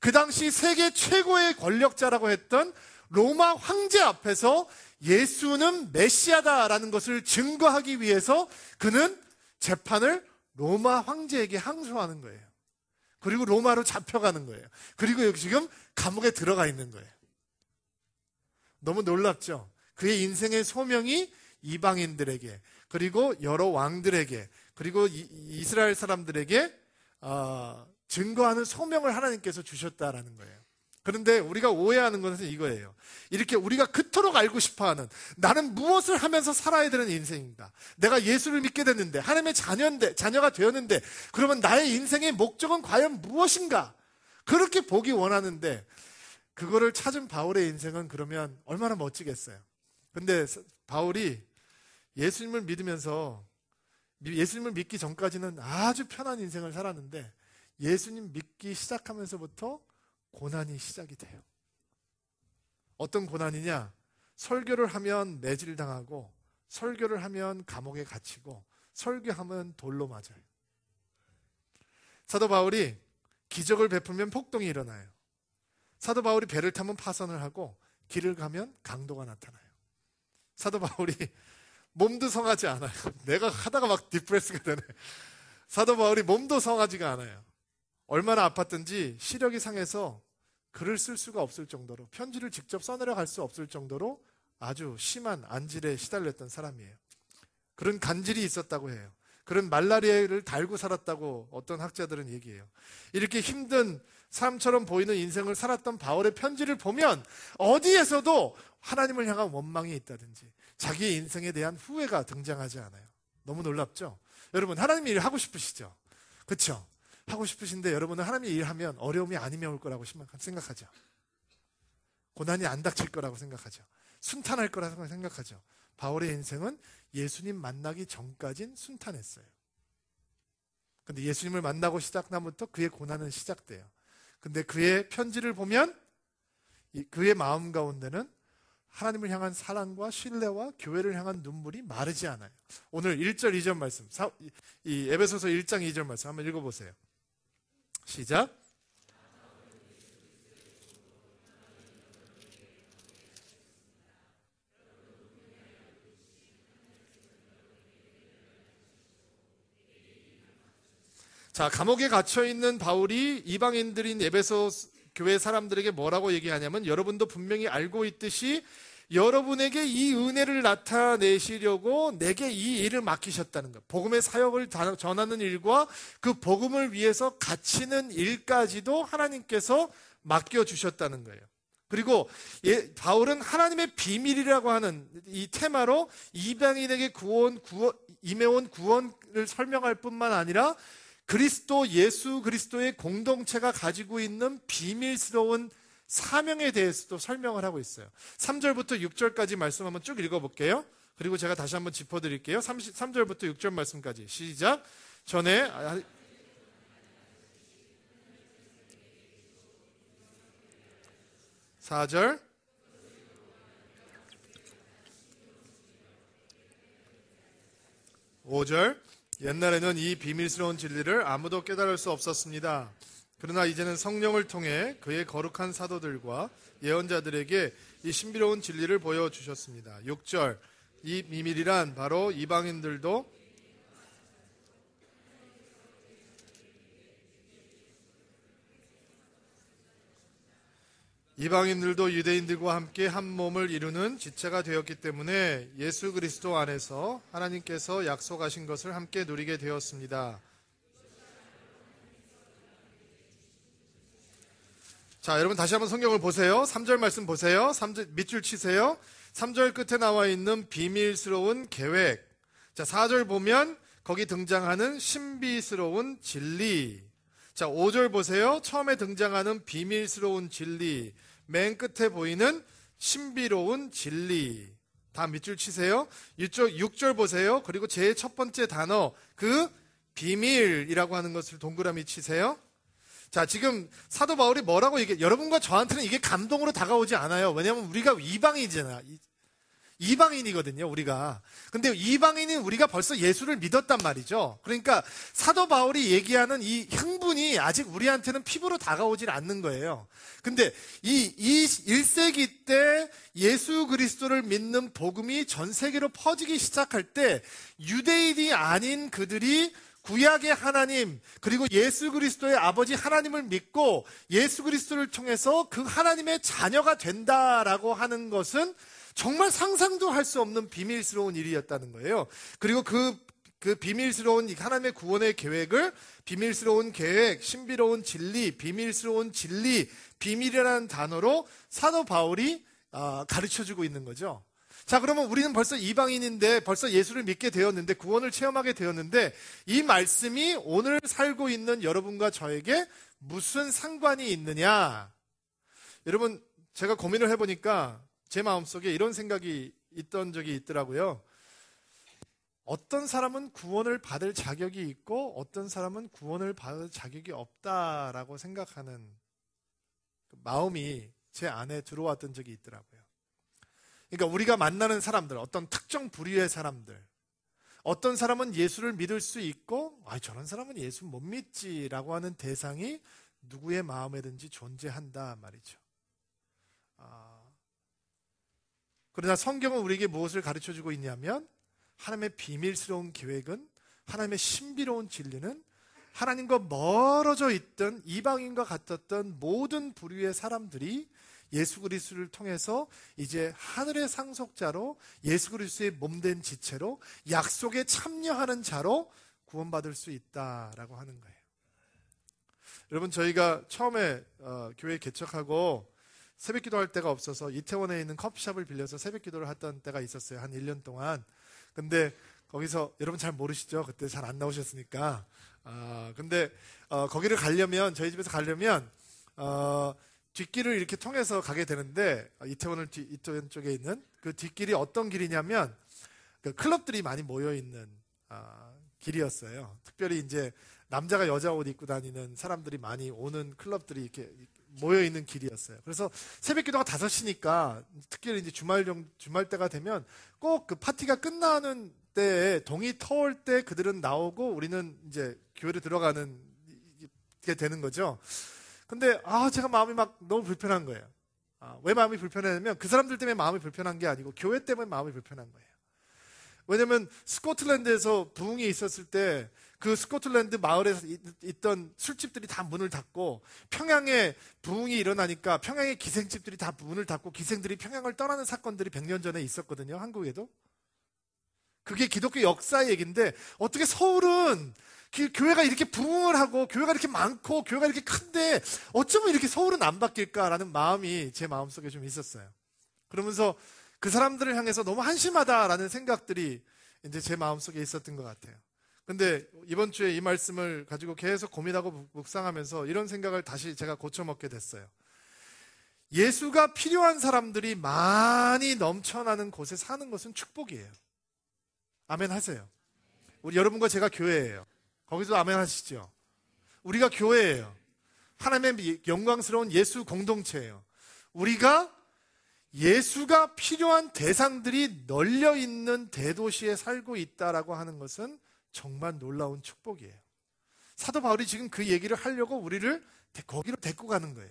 그 당시 세계 최고의 권력자라고 했던 로마 황제 앞에서 예수는 메시아다라는 것을 증거하기 위해서 그는 재판을 로마 황제에게 항소하는 거예요. 그리고 로마로 잡혀가는 거예요. 그리고 여기 지금 감옥에 들어가 있는 거예요. 너무 놀랍죠? 그의 인생의 소명이 이방인들에게, 그리고 여러 왕들에게, 그리고 이스라엘 사람들에게 증거하는 소명을 하나님께서 주셨다라는 거예요. 그런데 우리가 오해하는 것은 이거예요. 이렇게 우리가 그토록 알고 싶어하는, 나는 무엇을 하면서 살아야 되는 인생인가? 내가 예수를 믿게 됐는데, 하나님의 자녀가 되었는데, 그러면 나의 인생의 목적은 과연 무엇인가? 그렇게 보기 원하는데, 그거를 찾은 바울의 인생은 그러면 얼마나 멋지겠어요. 근데 바울이 예수님을 믿으면서, 예수님을 믿기 전까지는 아주 편한 인생을 살았는데, 예수님 믿기 시작하면서부터 고난이 시작이 돼요. 어떤 고난이냐? 설교를 하면 매질당하고, 설교를 하면 감옥에 갇히고, 설교하면 돌로 맞아요. 사도 바울이 기적을 베풀면 폭동이 일어나요. 사도 바울이 배를 타면 파선을 하고, 길을 가면 강도가 나타나요. 사도 바울이 몸도 성하지 않아요. 내가 하다가 막 디프레스가 되네. 사도 바울이 몸도 성하지가 않아요. 얼마나 아팠든지 시력이 상해서 글을 쓸 수가 없을 정도로, 편지를 직접 써내려 갈 수 없을 정도로 아주 심한 안질에 시달렸던 사람이에요. 그런 간질이 있었다고 해요. 그런 말라리아를 달고 살았다고 어떤 학자들은 얘기해요. 이렇게 힘든 사람처럼 보이는 인생을 살았던 바울의 편지를 보면 어디에서도 하나님을 향한 원망이 있다든지 자기의 인생에 대한 후회가 등장하지 않아요. 너무 놀랍죠? 여러분, 하나님 일 하고 싶으시죠? 그렇죠? 하고 싶으신데 여러분은 하나님 일하면 어려움이 아니면 올 거라고 생각하죠. 고난이 안 닥칠 거라고 생각하죠. 순탄할 거라고 생각하죠. 바울의 인생은 예수님 만나기 전까진 순탄했어요. 근데 예수님을 만나고 시작하면부터 그의 고난은 시작돼요. 근데 그의 편지를 보면 그의 마음 가운데는 하나님을 향한 사랑과 신뢰와 교회를 향한 눈물이 마르지 않아요. 오늘 1절 2절 말씀, 이 에베소서 1장 2절 말씀 한번 읽어보세요. 시작. 자, 감옥에 갇혀있는 바울이 이방인들인 에베소 교회 사람들에게 뭐라고 얘기하냐면, 여러분도 분명히 알고 있듯이 여러분에게 이 은혜를 나타내시려고 내게 이 일을 맡기셨다는 것. 복음의 사역을 전하는 일과 그 복음을 위해서 갇히는 일까지도 하나님께서 맡겨주셨다는 거예요. 그리고 바울은 하나님의 비밀이라고 하는 이 테마로 이방인에게 임해온 구원을 설명할 뿐만 아니라 그리스도, 예수 그리스도의 공동체가 가지고 있는 비밀스러운 사명에 대해서도 설명을 하고 있어요. 3절부터 6절까지 말씀 한번 쭉 읽어볼게요. 그리고 제가 다시 한번 짚어드릴게요. 3절부터 6절 말씀까지 시작. 전에 4절 5절 옛날에는 이 비밀스러운 진리를 아무도 깨달을 수 없었습니다. 그러나 이제는 성령을 통해 그의 거룩한 사도들과 예언자들에게 이 신비로운 진리를 보여주셨습니다. 6절 이 비밀이란 바로 이방인들도 유대인들과 함께 한 몸을 이루는 지체가 되었기 때문에 예수 그리스도 안에서 하나님께서 약속하신 것을 함께 누리게 되었습니다. 자, 여러분 다시 한번 성경을 보세요. 3절 말씀 보세요. 3절 밑줄 치세요. 3절 끝에 나와 있는 비밀스러운 계획. 자, 4절 보면 거기 등장하는 신비스러운 진리. 자, 5절 보세요. 처음에 등장하는 비밀스러운 진리. 맨 끝에 보이는 신비로운 진리. 다 밑줄 치세요. 6절 보세요. 그리고 제일 첫 번째 단어 그 비밀이라고 하는 것을 동그라미 치세요. 자, 지금 사도 바울이 뭐라고 얘기해? 여러분과 저한테는 이게 감동으로 다가오지 않아요. 왜냐하면 우리가 이방인이거든요, 우리가. 근데 이방인인 우리가 벌써 예수를 믿었단 말이죠. 그러니까 사도 바울이 얘기하는 이 흥분이 아직 우리한테는 피부로 다가오질 않는 거예요. 근데 이 1세기 때 예수 그리스도를 믿는 복음이 전 세계로 퍼지기 시작할 때 유대인이 아닌 그들이 구약의 하나님 그리고 예수 그리스도의 아버지 하나님을 믿고 예수 그리스도를 통해서 그 하나님의 자녀가 된다라고 하는 것은 정말 상상도 할 수 없는 비밀스러운 일이었다는 거예요. 그리고 그 비밀스러운 하나님의 구원의 계획을 비밀스러운 계획, 신비로운 진리, 비밀스러운 진리, 비밀이라는 단어로 사도 바울이 가르쳐주고 있는 거죠. 자, 그러면 우리는 벌써 이방인인데 벌써 예수를 믿게 되었는데 구원을 체험하게 되었는데 이 말씀이 오늘 살고 있는 여러분과 저에게 무슨 상관이 있느냐? 여러분, 제가 고민을 해보니까 제 마음속에 이런 생각이 있던 적이 있더라고요. 어떤 사람은 구원을 받을 자격이 있고 어떤 사람은 구원을 받을 자격이 없다라고 생각하는 마음이 제 안에 들어왔던 적이 있더라고요. 그러니까 우리가 만나는 사람들, 어떤 특정 부류의 사람들, 어떤 사람은 예수를 믿을 수 있고 저런 사람은 예수 못 믿지라고 하는 대상이 누구의 마음에든지 존재한다 말이죠. 그러나 성경은 우리에게 무엇을 가르쳐주고 있냐면 하나님의 비밀스러운 계획은, 하나님의 신비로운 진리는 하나님과 멀어져 있던 이방인과 같았던 모든 부류의 사람들이 예수 그리스도를 통해서 이제 하늘의 상속자로, 예수 그리스도의 몸된 지체로, 약속에 참여하는 자로 구원받을 수 있다라고 하는 거예요. 여러분, 저희가 처음에 교회 개척하고 새벽 기도할 때가 없어서 이태원에 있는 커피숍을 빌려서 새벽 기도를 했던 때가 있었어요. 한 1년 동안. 근데 거기서, 여러분 잘 모르시죠? 그때 잘 안 나오셨으니까. 근데 거기를 가려면, 저희 집에서 가려면 뒷길을 이렇게 통해서 가게 되는데, 이태원 쪽에 있는 그 뒷길이 어떤 길이냐면 그 클럽들이 많이 모여 있는 길이었어요. 특별히 이제 남자가 여자 옷 입고 다니는 사람들이 많이 오는 클럽들이 이렇게 모여 있는 길이었어요. 그래서 새벽 기도가 5시니까, 특별히 이제 주말 때가 되면 꼭 그 파티가 끝나는 때에 동이 터올 때 그들은 나오고 우리는 이제 교회로 들어가는 게 되는 거죠. 근데 제가 마음이 막 너무 불편한 거예요. 왜 마음이 불편했냐면 그 사람들 때문에 마음이 불편한 게 아니고 교회 때문에 마음이 불편한 거예요. 왜냐면 스코틀랜드에서 부흥이 있었을 때 그 스코틀랜드 마을에서 있던 술집들이 다 문을 닫고, 평양에 부흥이 일어나니까 평양의 기생집들이 다 문을 닫고 기생들이 평양을 떠나는 사건들이 100년 전에 있었거든요. 한국에도. 그게 기독교 역사의 얘기인데, 어떻게 서울은 교회가 이렇게 부흥을 하고 교회가 이렇게 많고 교회가 이렇게 큰데 어쩌면 이렇게 서울은 안 바뀔까라는 마음이 제 마음속에 좀 있었어요. 그러면서 그 사람들을 향해서 너무 한심하다라는 생각들이 이제 제 마음속에 있었던 것 같아요. 근데 이번 주에 이 말씀을 가지고 계속 고민하고 묵상하면서 이런 생각을 다시 제가 고쳐먹게 됐어요. 예수가 필요한 사람들이 많이 넘쳐나는 곳에 사는 것은 축복이에요. 아멘 하세요. 우리 여러분과 제가 교회예요. 거기서 아멘 하시죠. 우리가 교회예요. 하나님의 영광스러운 예수 공동체예요. 우리가 예수가 필요한 대상들이 널려있는 대도시에 살고 있다라고 하는 것은 정말 놀라운 축복이에요. 사도 바울이 지금 그 얘기를 하려고 우리를 거기로 데리고 가는 거예요.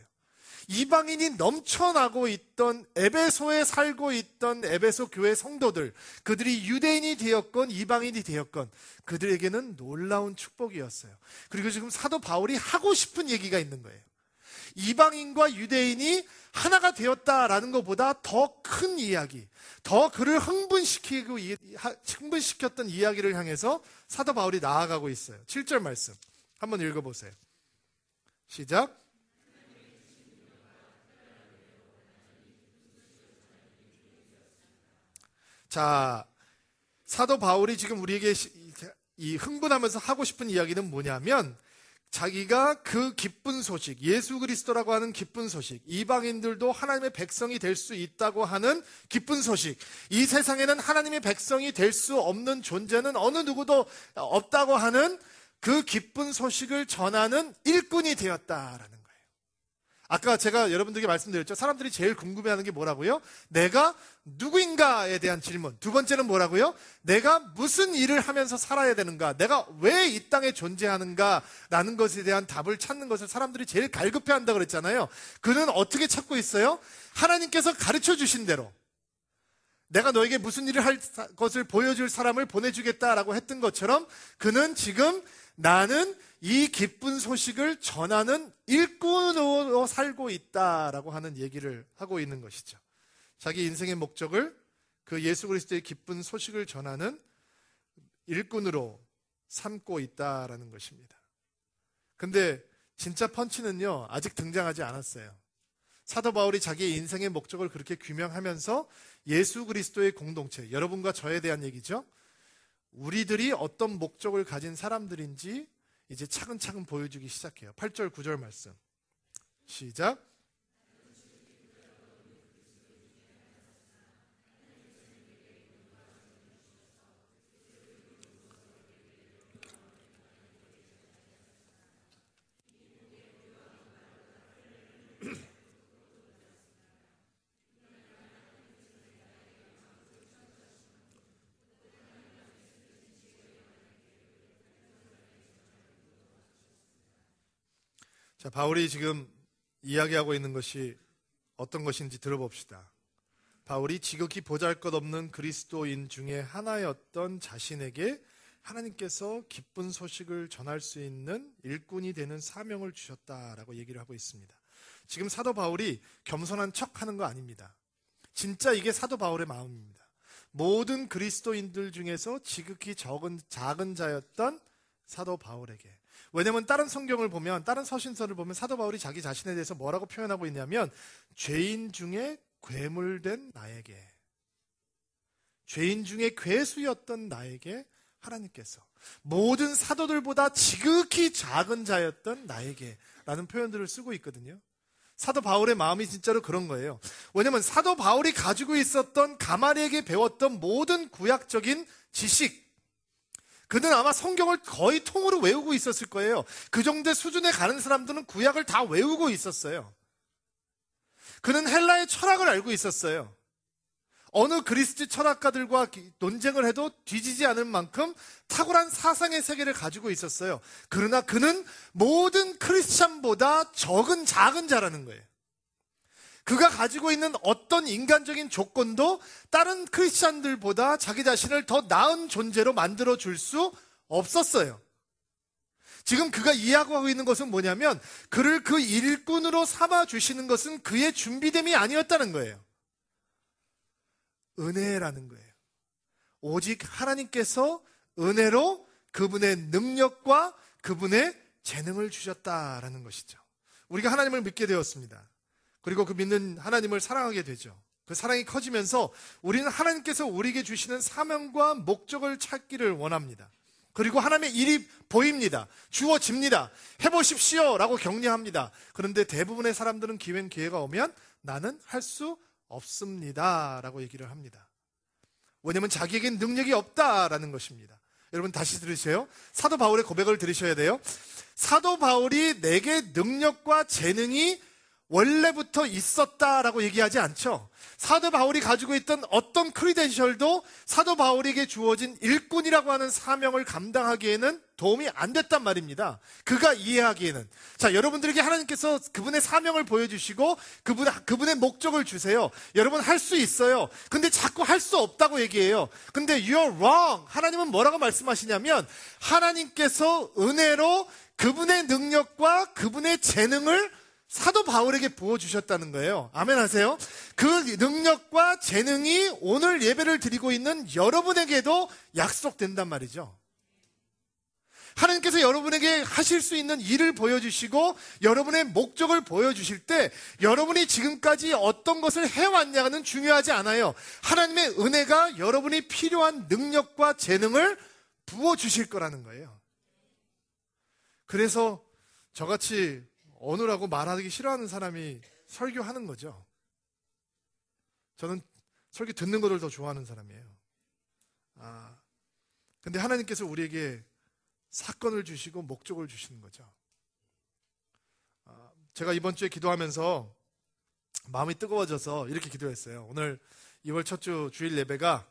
이방인이 넘쳐나고 있던 에베소에 살고 있던 에베소 교회 성도들, 그들이 유대인이 되었건 이방인이 되었건 그들에게는 놀라운 축복이었어요. 그리고 지금 사도 바울이 하고 싶은 얘기가 있는 거예요. 이방인과 유대인이 하나가 되었다라는 것보다 더 큰 이야기, 더 그를 흥분시켰던 이야기를 향해서 사도 바울이 나아가고 있어요. 7절 말씀 한번 읽어보세요. 시작. 자, 사도 바울이 지금 우리에게 이 흥분하면서 하고 싶은 이야기는 뭐냐면, 자기가 그 기쁜 소식, 예수 그리스도라고 하는 기쁜 소식, 이방인들도 하나님의 백성이 될 수 있다고 하는 기쁜 소식, 이 세상에는 하나님의 백성이 될 수 없는 존재는 어느 누구도 없다고 하는 그 기쁜 소식을 전하는 일꾼이 되었다라는 거예요. 아까 제가 여러분들에게 말씀드렸죠. 사람들이 제일 궁금해하는 게 뭐라고요? 내가 누구인가에 대한 질문. 두 번째는 뭐라고요? 내가 무슨 일을 하면서 살아야 되는가? 내가 왜 이 땅에 존재하는가? 라는 것에 대한 답을 찾는 것을 사람들이 제일 갈급해한다 그랬잖아요. 그는 어떻게 찾고 있어요? 하나님께서 가르쳐 주신 대로. 내가 너에게 무슨 일을 할 것을 보여줄 사람을 보내주겠다라고 했던 것처럼 그는 지금 나는 이 기쁜 소식을 전하는 일꾼으로 살고 있다라고 하는 얘기를 하고 있는 것이죠. 자기 인생의 목적을 그 예수 그리스도의 기쁜 소식을 전하는 일꾼으로 삼고 있다라는 것입니다. 근데 진짜 펀치는요, 아직 등장하지 않았어요. 사도 바울이 자기의 인생의 목적을 그렇게 규명하면서 예수 그리스도의 공동체, 여러분과 저에 대한 얘기죠. 우리들이 어떤 목적을 가진 사람들인지 이제 차근차근 보여주기 시작해요. 8절 9절 말씀 시작. 자, 바울이 지금 이야기하고 있는 것이 어떤 것인지 들어봅시다. 바울이 지극히 보잘것없는 그리스도인 중에 하나였던 자신에게 하나님께서 기쁜 소식을 전할 수 있는 일꾼이 되는 사명을 주셨다라고 얘기를 하고 있습니다. 지금 사도 바울이 겸손한 척하는 거 아닙니다. 진짜 이게 사도 바울의 마음입니다. 모든 그리스도인들 중에서 지극히 작은 자였던 사도 바울에게. 왜냐하면 다른 성경을 보면, 다른 서신서를 보면 사도 바울이 자기 자신에 대해서 뭐라고 표현하고 있냐면 죄인 중에 괴물된 나에게, 죄인 중에 괴수였던 나에게 하나님께서, 모든 사도들보다 지극히 작은 자였던 나에게 라는 표현들을 쓰고 있거든요. 사도 바울의 마음이 진짜로 그런 거예요. 왜냐하면 사도 바울이 가지고 있었던, 가마리에게 배웠던 모든 구약적인 지식, 그는 아마 성경을 거의 통으로 외우고 있었을 거예요. 그 정도의 수준에 가는 사람들은 구약을 다 외우고 있었어요. 그는 헬라의 철학을 알고 있었어요. 어느 그리스 철학가들과 논쟁을 해도 뒤지지 않을 만큼 탁월한 사상의 세계를 가지고 있었어요. 그러나 그는 모든 크리스찬보다 작은 자라는 거예요. 그가 가지고 있는 어떤 인간적인 조건도 다른 크리스찬들보다 자기 자신을 더 나은 존재로 만들어줄 수 없었어요. 지금 그가 이해하고 있는 것은 뭐냐면, 그를 그 일꾼으로 삼아주시는 것은 그의 준비됨이 아니었다는 거예요. 은혜라는 거예요. 오직 하나님께서 은혜로 그분의 능력과 그분의 재능을 주셨다라는 것이죠. 우리가 하나님을 믿게 되었습니다. 그리고 그 믿는 하나님을 사랑하게 되죠. 그 사랑이 커지면서 우리는 하나님께서 우리에게 주시는 사명과 목적을 찾기를 원합니다. 그리고 하나님의 일이 보입니다. 주어집니다. 해보십시오 라고 격려합니다. 그런데 대부분의 사람들은 기회가 오면 나는 할 수 없습니다 라고 얘기를 합니다. 왜냐하면 자기에겐 능력이 없다라는 것입니다. 여러분 다시 들으세요. 사도 바울의 고백을 들으셔야 돼요. 사도 바울이 내게 능력과 재능이 원래부터 있었다라고 얘기하지 않죠. 사도 바울이 가지고 있던 어떤 크리덴셜도 사도 바울에게 주어진 일꾼이라고 하는 사명을 감당하기에는 도움이 안 됐단 말입니다. 그가 이해하기에는. 자, 여러분들에게 하나님께서 그분의 사명을 보여주시고 그분의 목적을 주세요. 여러분 할 수 있어요. 근데 자꾸 할 수 없다고 얘기해요. 근데 you're wrong. 하나님은 뭐라고 말씀하시냐면, 하나님께서 은혜로 그분의 능력과 그분의 재능을 사도 바울에게 부어주셨다는 거예요. 아멘 하세요? 그 능력과 재능이 오늘 예배를 드리고 있는 여러분에게도 약속된단 말이죠. 하나님께서 여러분에게 하실 수 있는 일을 보여주시고 여러분의 목적을 보여주실 때 여러분이 지금까지 어떤 것을 해왔냐는 중요하지 않아요. 하나님의 은혜가 여러분이 필요한 능력과 재능을 부어주실 거라는 거예요. 그래서 저같이 어느라고 말하기 싫어하는 사람이 설교하는 거죠. 저는 설교 듣는 것을 더 좋아하는 사람이에요. 근데 하나님께서 우리에게 사건을 주시고 목적을 주시는 거죠. 제가 이번 주에 기도하면서 마음이 뜨거워져서 이렇게 기도했어요. 오늘 2월 첫 주 주일 예배가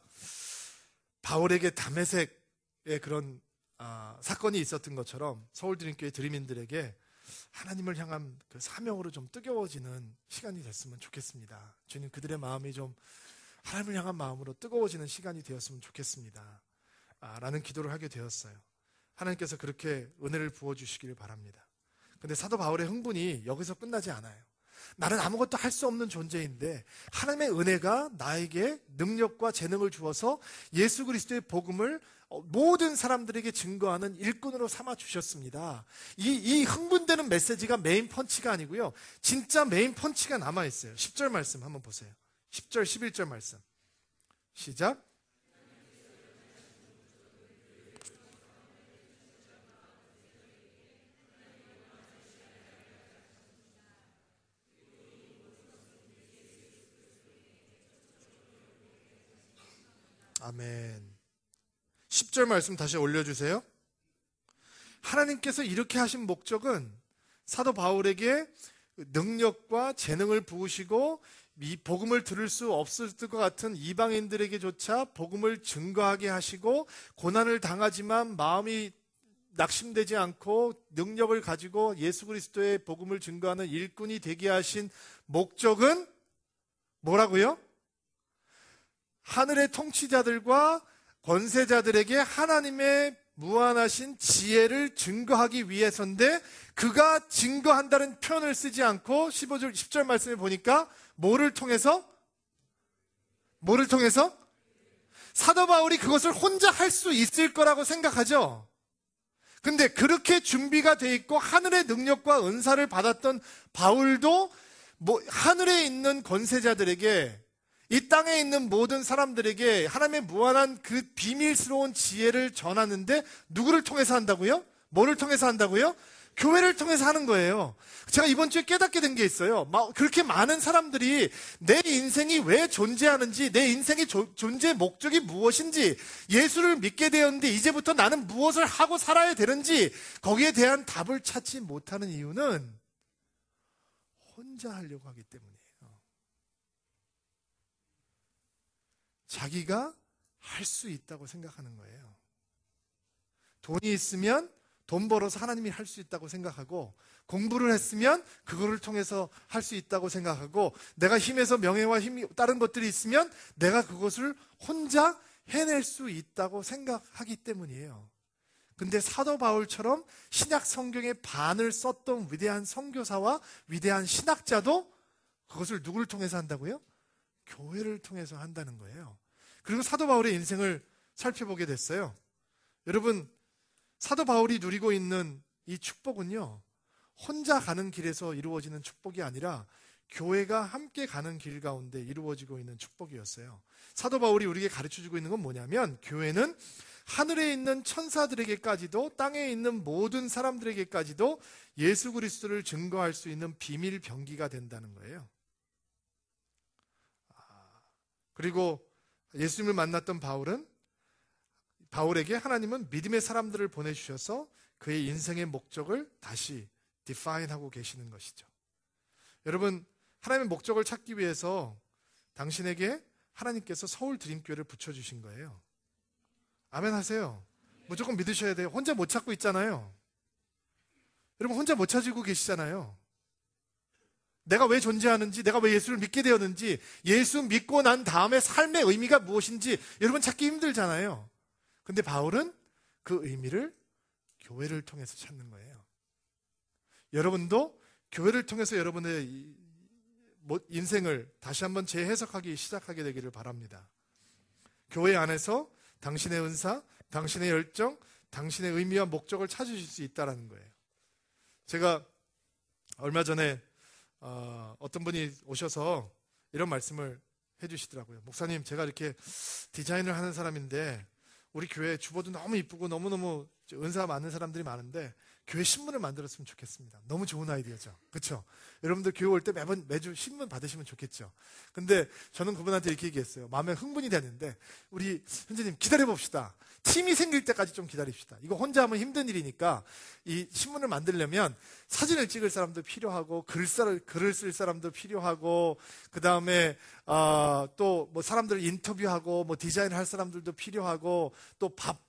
바울에게 다메섹의 그런 사건이 있었던 것처럼 서울드림교회 드림인들에게 하나님을 향한 그 사명으로 좀 뜨거워지는 시간이 됐으면 좋겠습니다. 주님, 그들의 마음이 좀 하나님을 향한 마음으로 뜨거워지는 시간이 되었으면 좋겠습니다. 라는 기도를 하게 되었어요. 하나님께서 그렇게 은혜를 부어주시기를 바랍니다. 근데 사도 바울의 흥분이 여기서 끝나지 않아요. 나는 아무것도 할 수 없는 존재인데 하나님의 은혜가 나에게 능력과 재능을 주어서 예수 그리스도의 복음을 모든 사람들에게 증거하는 일꾼으로 삼아 주셨습니다. 이 흥분되는 메시지가 메인 펀치가 아니고요. 진짜 메인 펀치가 남아있어요. 10절 말씀 한번 보세요. 10절 11절 말씀 시작. 아멘. 10절 말씀 다시 올려주세요. 하나님께서 이렇게 하신 목적은 사도 바울에게 능력과 재능을 부으시고 이 복음을 들을 수 없을 것 같은 이방인들에게조차 복음을 증거하게 하시고 고난을 당하지만 마음이 낙심되지 않고 능력을 가지고 예수 그리스도의 복음을 증거하는 일꾼이 되게 하신 목적은 뭐라고요? 하늘의 통치자들과 권세자들에게 하나님의 무한하신 지혜를 증거하기 위해서인데, 그가 증거한다는 표현을 쓰지 않고 15절, 10절 말씀에 보니까 뭐를 통해서? 사도 바울이 그것을 혼자 할 수 있을 거라고 생각하죠. 근데 그렇게 준비가 돼 있고 하늘의 능력과 은사를 받았던 바울도 하늘에 있는 권세자들에게, 이 땅에 있는 모든 사람들에게 하나님의 무한한 그 비밀스러운 지혜를 전하는데 누구를 통해서 한다고요? 뭐를 통해서 한다고요? 교회를 통해서 하는 거예요. 제가 이번 주에 깨닫게 된 게 있어요. 그렇게 많은 사람들이 내 인생이 왜 존재하는지, 내 인생의 존재의 목적이 무엇인지, 예수를 믿게 되었는데 이제부터 나는 무엇을 하고 살아야 되는지, 거기에 대한 답을 찾지 못하는 이유는 혼자 하려고 하기 때문이에요. 자기가 할 수 있다고 생각하는 거예요. 돈이 있으면 돈 벌어서 하나님이 할 수 있다고 생각하고, 공부를 했으면 그거를 통해서 할 수 있다고 생각하고, 내가 힘에서 명예와 힘이 다른 것들이 있으면 내가 그것을 혼자 해낼 수 있다고 생각하기 때문이에요. 근데 사도 바울처럼 신약 성경의 반을 썼던 위대한 선교사와 위대한 신학자도 그것을 누구를 통해서 한다고요? 교회를 통해서 한다는 거예요. 그리고 사도 바울의 인생을 살펴보게 됐어요. 여러분, 사도 바울이 누리고 있는 이 축복은요, 혼자 가는 길에서 이루어지는 축복이 아니라 교회가 함께 가는 길 가운데 이루어지고 있는 축복이었어요. 사도 바울이 우리에게 가르쳐주고 있는 건 뭐냐면, 교회는 하늘에 있는 천사들에게까지도 땅에 있는 모든 사람들에게까지도 예수 그리스도를 증거할 수 있는 비밀 병기가 된다는 거예요. 그리고 예수님을 만났던 바울에게 하나님은 믿음의 사람들을 보내주셔서 그의 인생의 목적을 다시 디파인하고 계시는 것이죠. 여러분, 하나님의 목적을 찾기 위해서 당신에게 하나님께서 서울 드림교회를 붙여주신 거예요. 아멘 하세요. 무조건 믿으셔야 돼요. 혼자 못 찾고 있잖아요. 여러분, 혼자 못 찾고 계시잖아요. 내가 왜 존재하는지, 내가 왜 예수를 믿게 되었는지, 예수 믿고 난 다음에 삶의 의미가 무엇인지 여러분 찾기 힘들잖아요. 근데 바울은 그 의미를 교회를 통해서 찾는 거예요. 여러분도 교회를 통해서 여러분의 인생을 다시 한번 재해석하기 시작하게 되기를 바랍니다. 교회 안에서 당신의 은사, 당신의 열정, 당신의 의미와 목적을 찾으실 수 있다는 거예요. 제가 얼마 전에 어떤 분이 오셔서 이런 말씀을 해주시더라고요. 목사님, 제가 이렇게 디자인을 하는 사람인데 우리 교회 주보도 너무 이쁘고 너무너무 은사가 많은 사람들이 많은데 교회 신문을 만들었으면 좋겠습니다. 너무 좋은 아이디어죠. 그렇죠? 여러분들 교회 올 때 매주 신문 받으시면 좋겠죠. 근데 저는 그분한테 이렇게 얘기했어요. 마음에 흥분이 되는데 우리 현재님 기다려봅시다. 팀이 생길 때까지 좀 기다립시다. 이거 혼자 하면 힘든 일이니까 이 신문을 만들려면 사진을 찍을 사람도 필요하고 글을 쓸 사람도 필요하고 그 다음에 또 뭐 사람들 인터뷰하고 뭐 디자인을 할 사람들도 필요하고 또 밥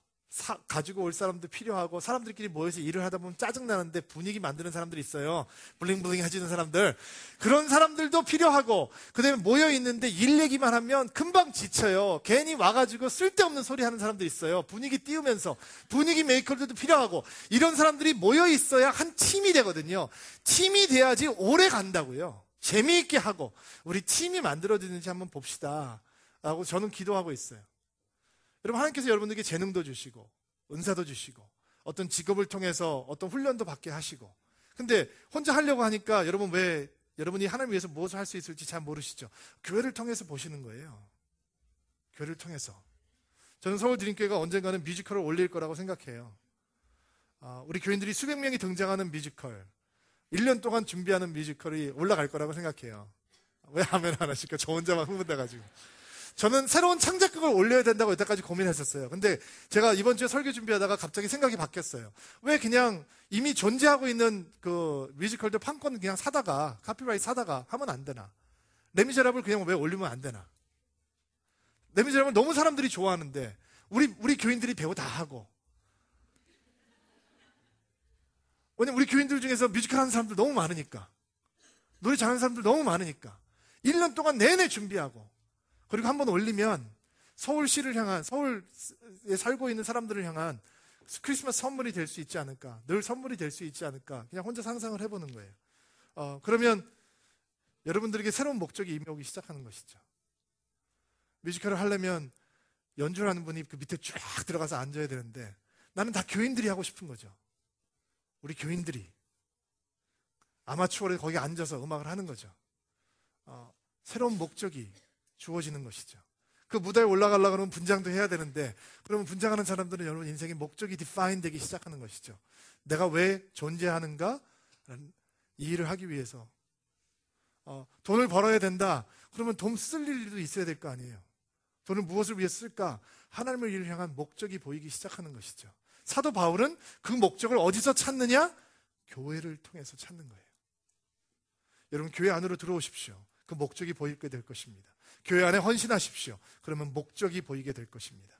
가지고 올 사람도 필요하고 사람들끼리 모여서 일을 하다 보면 짜증나는데 분위기 만드는 사람들이 있어요. 블링블링 해주는 사람들. 그런 사람들도 필요하고 그 다음에 모여있는데 일 얘기만 하면 금방 지쳐요. 괜히 와가지고 쓸데없는 소리 하는 사람들이 있어요. 분위기 띄우면서. 분위기 메이커들도 필요하고 이런 사람들이 모여있어야 한 팀이 되거든요. 팀이 돼야지 오래 간다고요. 재미있게 하고 우리 팀이 만들어지는지 한번 봅시다 라고 저는 기도하고 있어요. 여러분, 하나님께서 여러분들에게 재능도 주시고 은사도 주시고 어떤 직업을 통해서 어떤 훈련도 받게 하시고, 근데 혼자 하려고 하니까 여러분 왜 여러분이 하나님 위해서 무엇을 할 수 있을지 잘 모르시죠? 교회를 통해서 보시는 거예요. 교회를 통해서. 저는 서울 드림교회가 언젠가는 뮤지컬을 올릴 거라고 생각해요. 우리 교인들이 수백 명이 등장하는 뮤지컬, 1년 동안 준비하는 뮤지컬이 올라갈 거라고 생각해요. 왜 아멘 안 하실까? 저 혼자만 흥분돼가지고. 저는 새로운 창작극을 올려야 된다고 여태까지 고민했었어요. 근데 제가 이번 주에 설교 준비하다가 갑자기 생각이 바뀌었어요. 왜 그냥 이미 존재하고 있는 그 뮤지컬들 판권 그냥 사다가, 카피라이트 사다가 하면 안 되나? 레미제라블 그냥 왜 올리면 안 되나? 레미제라블 너무 사람들이 좋아하는데 우리 교인들이 배우 다 하고. 왜냐면 우리 교인들 중에서 뮤지컬 하는 사람들 너무 많으니까. 노래 잘하는 사람들 너무 많으니까. 1년 동안 내내 준비하고 그리고 한번 올리면 서울시를 향한, 서울에 살고 있는 사람들을 향한 크리스마스 선물이 될 수 있지 않을까, 늘 선물이 될 수 있지 않을까, 그냥 혼자 상상을 해보는 거예요. 그러면 여러분들에게 새로운 목적이 임해오기 시작하는 것이죠. 뮤지컬을 하려면 연주를 하는 분이 그 밑에 쫙 들어가서 앉아야 되는데, 나는 다 교인들이 하고 싶은 거죠. 우리 교인들이 아마추어를 거기 앉아서 음악을 하는 거죠. 새로운 목적이 주어지는 것이죠. 그 무대에 올라가려고 하면 분장도 해야 되는데, 그러면 분장하는 사람들은 여러분 인생의 목적이 디파인 되기 시작하는 것이죠. 내가 왜 존재하는가? 이 일을 하기 위해서. 돈을 벌어야 된다. 그러면 돈 쓸 일도 있어야 될 거 아니에요. 돈을 무엇을 위해 쓸까? 하나님을 일을 향한 목적이 보이기 시작하는 것이죠. 사도 바울은 그 목적을 어디서 찾느냐? 교회를 통해서 찾는 거예요. 여러분, 교회 안으로 들어오십시오. 그 목적이 보이게 될 것입니다. 교회 안에 헌신하십시오. 그러면 목적이 보이게 될 것입니다.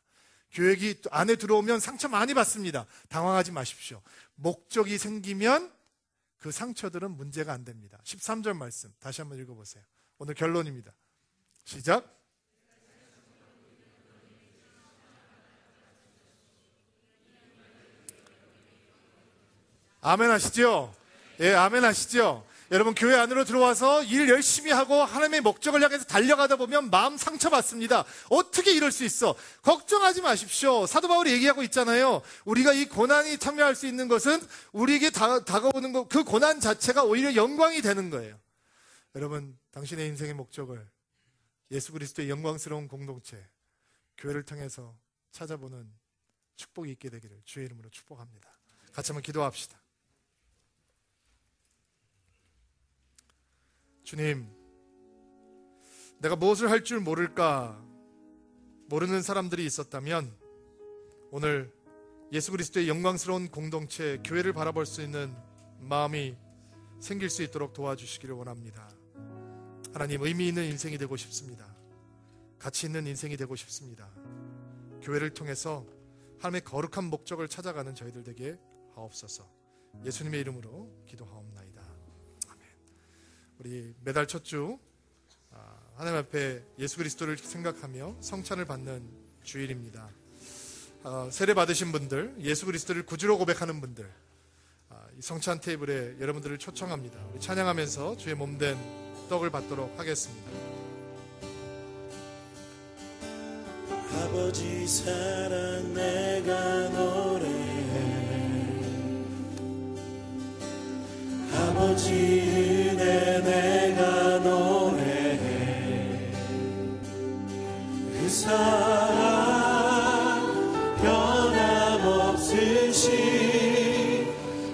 교회 안에 들어오면 상처 많이 받습니다. 당황하지 마십시오. 목적이 생기면 그 상처들은 문제가 안 됩니다. 13절 말씀 다시 한번 읽어보세요. 오늘 결론입니다. 시작. 아멘 하시죠? 예, 아멘 하시죠? 여러분, 교회 안으로 들어와서 일 열심히 하고 하나님의 목적을 향해서 달려가다 보면 마음 상처받습니다. 어떻게 이럴 수 있어? 걱정하지 마십시오. 사도 바울이 얘기하고 있잖아요. 우리가 이 고난이 참여할 수 있는 것은 우리에게 다가오는 것, 그 고난 자체가 오히려 영광이 되는 거예요. 여러분, 당신의 인생의 목적을 예수 그리스도의 영광스러운 공동체, 교회를 통해서 찾아보는 축복이 있게 되기를 주의 이름으로 축복합니다. 같이 한번 기도합시다. 주님, 내가 무엇을 할 줄 모를까 모르는 사람들이 있었다면 오늘 예수 그리스도의 영광스러운 공동체, 교회를 바라볼 수 있는 마음이 생길 수 있도록 도와주시기를 원합니다. 하나님, 의미 있는 인생이 되고 싶습니다. 가치 있는 인생이 되고 싶습니다. 교회를 통해서 하나님의 거룩한 목적을 찾아가는 저희들 되게 하옵소서. 예수님의 이름으로 기도하옵나이다. 우리 매달 첫 주 하나님 앞에 예수 그리스도를 생각하며 성찬을 받는 주일입니다. 세례 받으신 분들, 예수 그리스도를 구주로 고백하는 분들, 이 성찬 테이블에 여러분들을 초청합니다. 우리 찬양하면서 주의 몸된 떡을 받도록 하겠습니다. 아버지 사랑 내가 노래해, 아버지 은혜 내가 노래해, 그 사랑 변함없으시,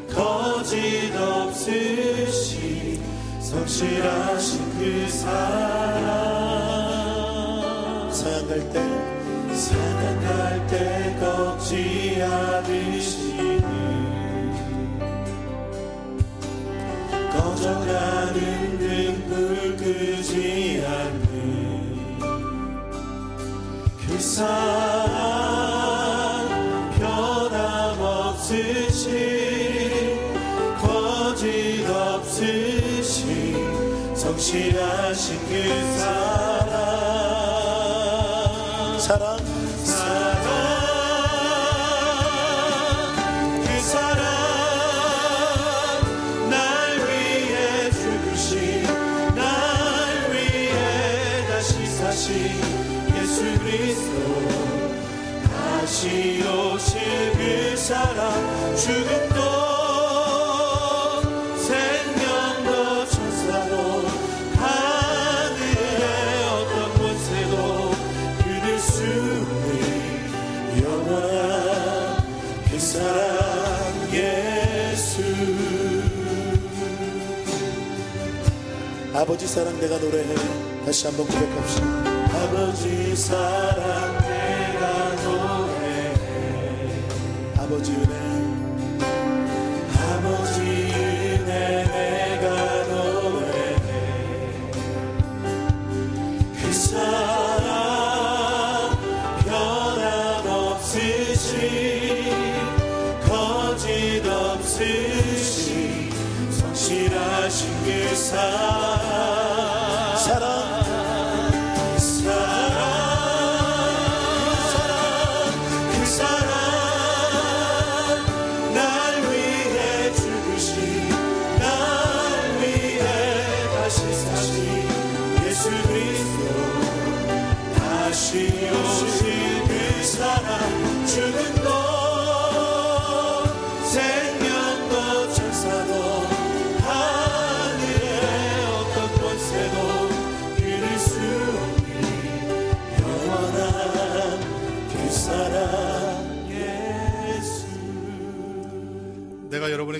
거짓 없으시, 성실하신 그 사랑. 사랑 갈 때 꺾지 않으시니, 꺼져가는 등불 끄지 않는 그 사랑 변함없으시, 거짓 없으시, 성실하신 그 사랑. 그 사랑 날 위해 죽으신, 날 위해 다시 사신 예수 그리스도, 다시 오실 그 사랑. 죽음도 생명도 천사도 하늘의 어떤 권세도 그들 수 없는 영원한 그 사랑 예수. 아버지 사랑 내가 노래해. 다시 한번 고백합시다. 아버지 사랑 내가 노래해, 아버지 은혜, 아버지 은혜 내가 노래해, 그 사랑 변함없으시, 거짓 없으시, 성실하신 그 사랑.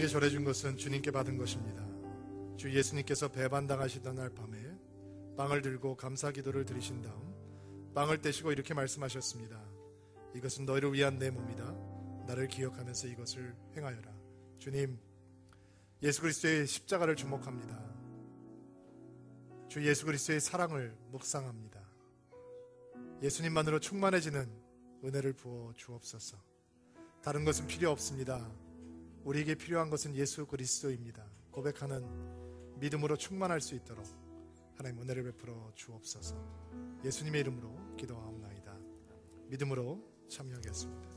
우리에게 전해준 것은 주님께 받은 것입니다. 주 예수님께서 배반당하시던 날 밤에 빵을 들고 감사 기도를 드리신 다음 빵을 떼시고 이렇게 말씀하셨습니다. 이것은 너희를 위한 내 몸이다. 나를 기억하면서 이것을 행하여라. 주님, 예수 그리스도의 십자가를 주목합니다. 주 예수 그리스도의 사랑을 묵상합니다. 예수님만으로 충만해지는 은혜를 부어 주옵소서. 다른 것은 필요 없습니다. 우리에게 필요한 것은 예수 그리스도입니다. 고백하는 믿음으로 충만할 수 있도록 하나님 은혜를 베풀어 주옵소서. 예수님의 이름으로 기도하옵나이다. 믿음으로 참여하겠습니다.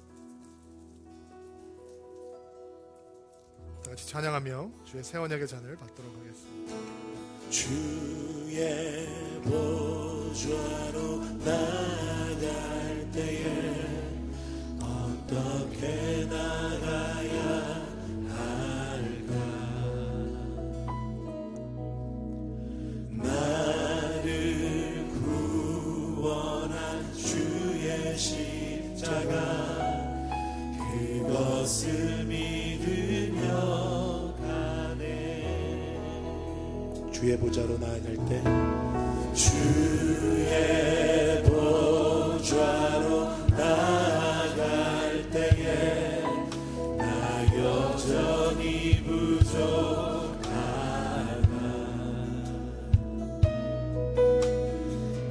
다 같이 찬양하며 주의 새 언약의 잔을 받도록 하겠습니다. 주의 보좌로 나갈 때에 어떻게 나가야 할까? 나를 구원한 주의 십자가 그것을 믿으며 가네. 주의 보좌로 나아갈 때 주의 보좌로 나아갈 때에 나 여전히 부족하다.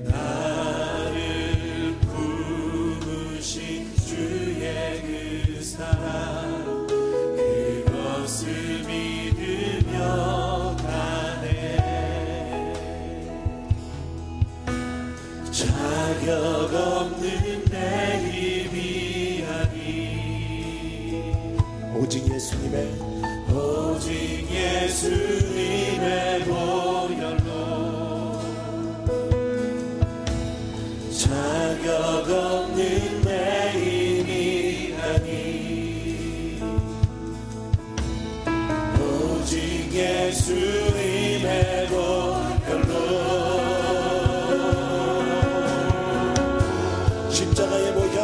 나를 부으신 주의 그 사랑 그것을 믿으며 자격 없는 내 힘이 아니 오직 예수님의 보혈로 자격 없는 내 힘이 아니 오직 예수님의 보혈로 십자가의 보혈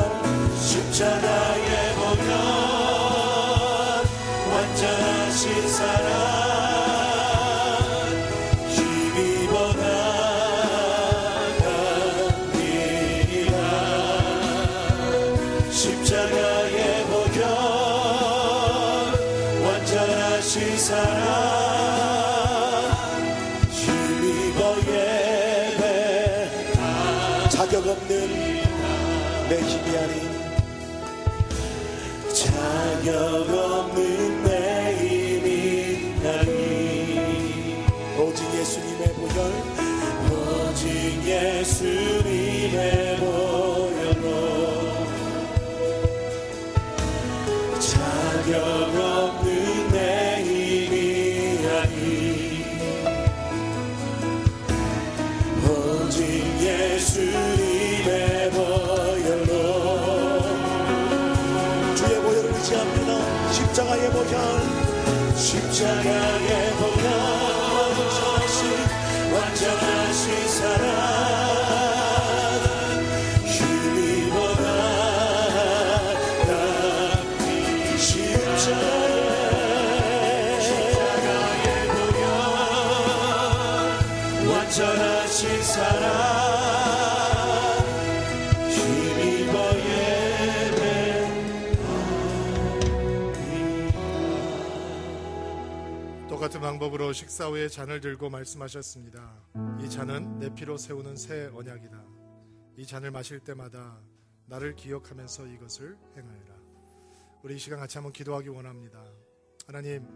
완전하신 사랑 힘입어 나갑니다. 십자가의 보혈 완전하신 사랑 힘입어 예배 자격 없는 내 힘이 아닌 자격 없는 내 힘이 아닌 오직 예수님의 보혈 오직 예수님의 보혈로 자격 없는 내 힘이 아닌 오직 예수님의 보혈로 주의 보혈을 의지합니다. 십자가의 보혈 완전하신 사랑 힘입어 나갑니 십자가의 보혈 완전하신 사랑 힘입어 똑같은 방법으로 식사 후에 잔을 들고 말씀하셨습니다. 이 잔은 내 피로 세우는 새 언약이다. 이 잔을 마실 때마다 나를 기억하면서 이것을 행하여라. 우리 이 시간 같이 한번 기도하기 원합니다. 하나님,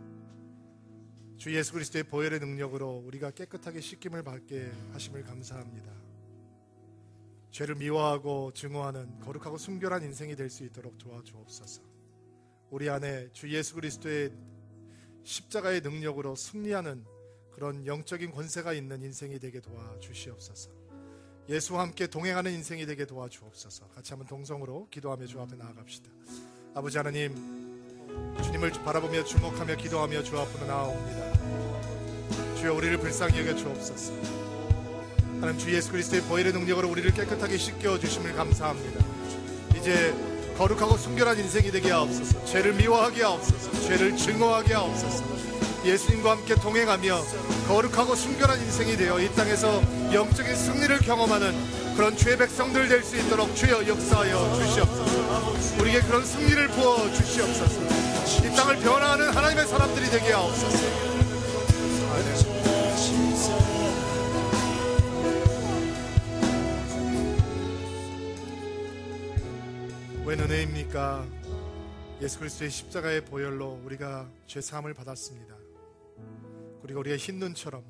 주 예수 그리스도의 보혈의 능력으로 우리가 깨끗하게 씻김을 받게 하심을 감사합니다. 죄를 미워하고 증오하는 거룩하고 순결한 인생이 될 수 있도록 도와주옵소서. 우리 안에 주 예수 그리스도의 십자가의 능력으로 승리하는 그런 영적인 권세가 있는 인생이 되게 도와주시옵소서. 예수와 함께 동행하는 인생이 되게 도와주옵소서. 같이 한번 동성으로 기도하며 주 앞에 나아갑시다. 아버지 하나님, 주님을 바라보며 주목하며 기도하며 주 앞으로 나아옵니다. 주여, 우리를 불쌍히 여겨 주옵소서. 하나님, 주 예수 그리스도의 보혈의 능력으로 우리를 깨끗하게 씻겨 주심을 감사합니다. 이제 거룩하고 순결한 인생이 되게 하옵소서. 죄를 미워하게 하옵소서. 죄를 증오하게 하옵소서. 예수님과 함께 동행하며 거룩하고 순결한 인생이 되어 이 땅에서 영적인 승리를 경험하는 그런 주의 백성들 될 수 있도록 주여 역사하여 주시옵소서. 우리에게 그런 승리를 부어 주시옵소서. 이 땅을 변화하는 하나님의 사람들이 되게 하옵소서. 웬 은혜입니까? 예수 그리스도의 십자가의 보혈로 우리가 죄사함을 받았습니다. 그리고 우리가 흰 눈처럼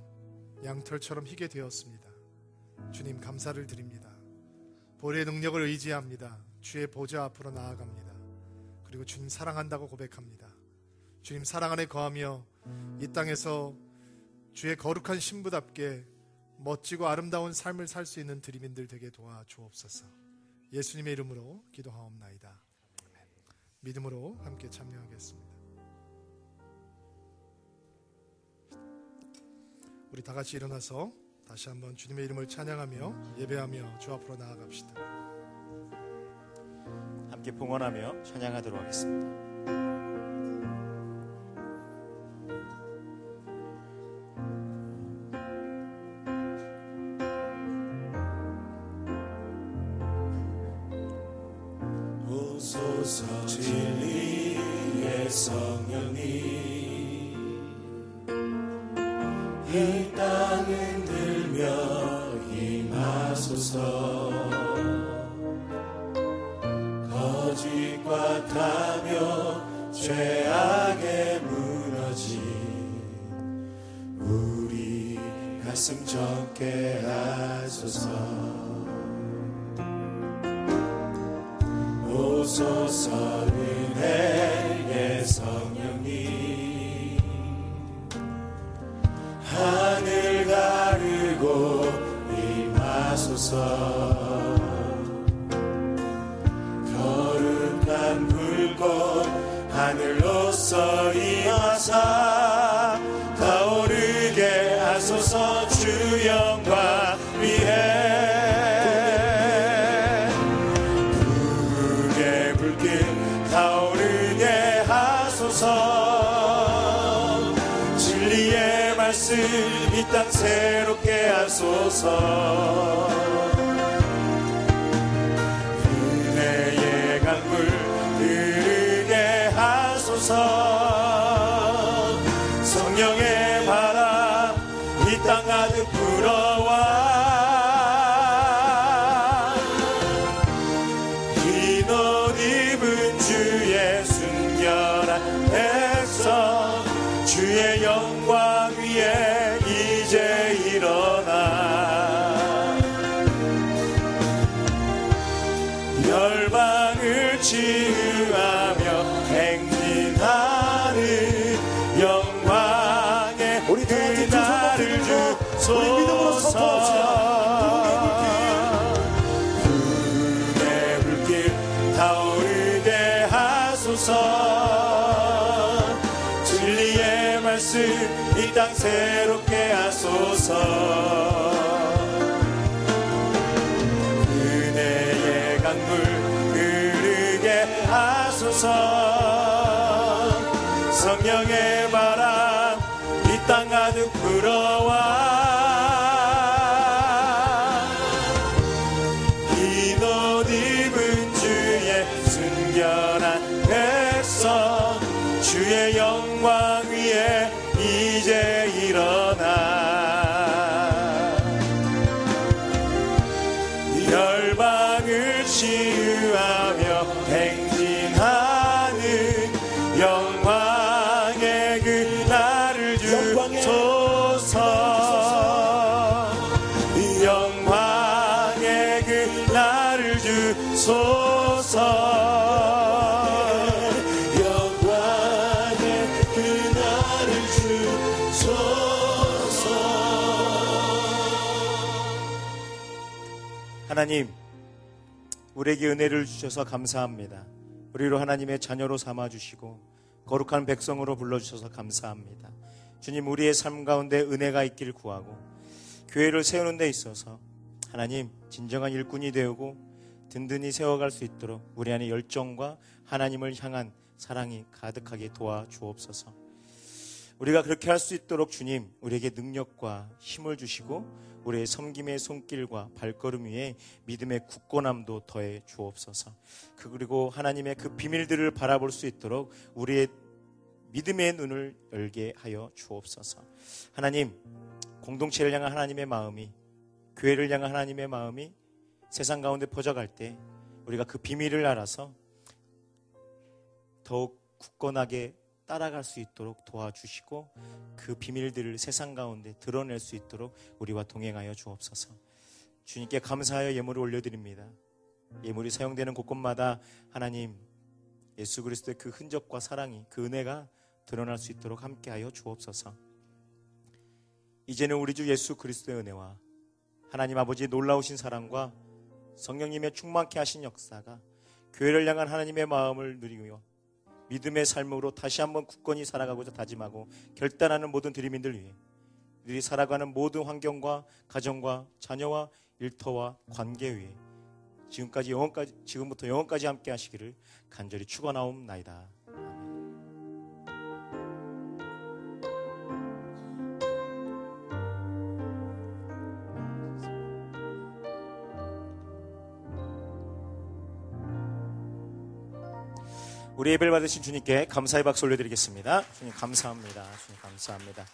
양털처럼 희게 되었습니다. 주님 감사를 드립니다. 보혈의 능력을 의지합니다. 주의 보좌 앞으로 나아갑니다. 그리고 주님 사랑한다고 고백합니다. 주님 사랑 안에 거하며 이 땅에서 주의 거룩한 신부답게 멋지고 아름다운 삶을 살 수 있는 드림인들 되게 도와주옵소서. 예수님의 이름으로 기도하옵나이다. 믿음으로 함께 참여하겠습니다. 우리 다 같이 일어나서 다시 한번 주님의 이름을 찬양하며 예배하며 주 앞으로 나아갑시다. 함께 봉헌하며 찬양하도록 하겠습니다. 오소서 진리의 성령님 이 땅 흔들며 임하소서. 거짓과 타며 죄악에 무너진 우리 가슴 적게 하소서. 오소서 은혜의 성령님 하늘 가르고 임하소서. 거룩한 불꽃 하늘로서 임하사 타오르게 하소서. 주 영광 위에 타오르게 하소서. 진리의 말씀 이 땅 새롭게 하소서. 은혜의 강물 흐르게 하소서. 성령의 바람 이 땅 가득 불어와 주의 영광 위에 이제 일어나 열방을 치유하며 행진하는 영광의 그날을 주소서. 불의 불길 타오르게 하소서. 진리의 말씀 이 땅 새롭게 하소서. 은혜의 강물 흐르게 하소서. 성령의 바람 이 땅 가득 불어와 흰 옷 입은 주의 순결한 백성 주의 영광 위에 이제 일어나 열방을 치유하며 행진하는 영광의 그날을 주소서. 영광의 그날을 주소서. 하나님, 우리에게 은혜를 주셔서 감사합니다. 우리로 하나님의 자녀로 삼아주시고 거룩한 백성으로 불러주셔서 감사합니다. 주님, 우리의 삶 가운데 은혜가 있길 구하고 교회를 세우는 데 있어서 하나님 진정한 일꾼이 되고 든든히 세워갈 수 있도록 우리 안에 열정과 하나님을 향한 사랑이 가득하게 도와주옵소서. 우리가 그렇게 할 수 있도록 주님 우리에게 능력과 힘을 주시고 우리의 섬김의 손길과 발걸음 위에 믿음의 굳건함도 더해 주옵소서. 그리고 하나님의 그 비밀들을 바라볼 수 있도록 우리의 믿음의 눈을 열게 하여 주옵소서. 하나님, 공동체를 향한 하나님의 마음이, 교회를 향한 하나님의 마음이 세상 가운데 퍼져갈 때 우리가 그 비밀을 알아서 더욱 굳건하게 따라갈 수 있도록 도와주시고 그 비밀들을 세상 가운데 드러낼 수 있도록 우리와 동행하여 주옵소서. 주님께 감사하여 예물을 올려드립니다. 예물이 사용되는 곳곳마다 하나님 예수 그리스도의 그 흔적과 사랑이, 그 은혜가 드러날 수 있도록 함께하여 주옵소서. 이제는 우리 주 예수 그리스도의 은혜와 하나님 아버지의 놀라우신 사랑과 성령님의 충만케 하신 역사가 교회를 향한 하나님의 마음을 누리며 믿음의 삶으로 다시 한번 굳건히 살아가고자 다짐하고 결단하는 모든 드림인들 위해 우리 살아가는 모든 환경과 가정과 자녀와 일터와 관계 위에 지금부터 영원까지 함께 하시기를 간절히 축원하옵나이다. 우리 예배를 받으신 주님께 감사의 박수 올려드리겠습니다. 주님 감사합니다. 주님 감사합니다.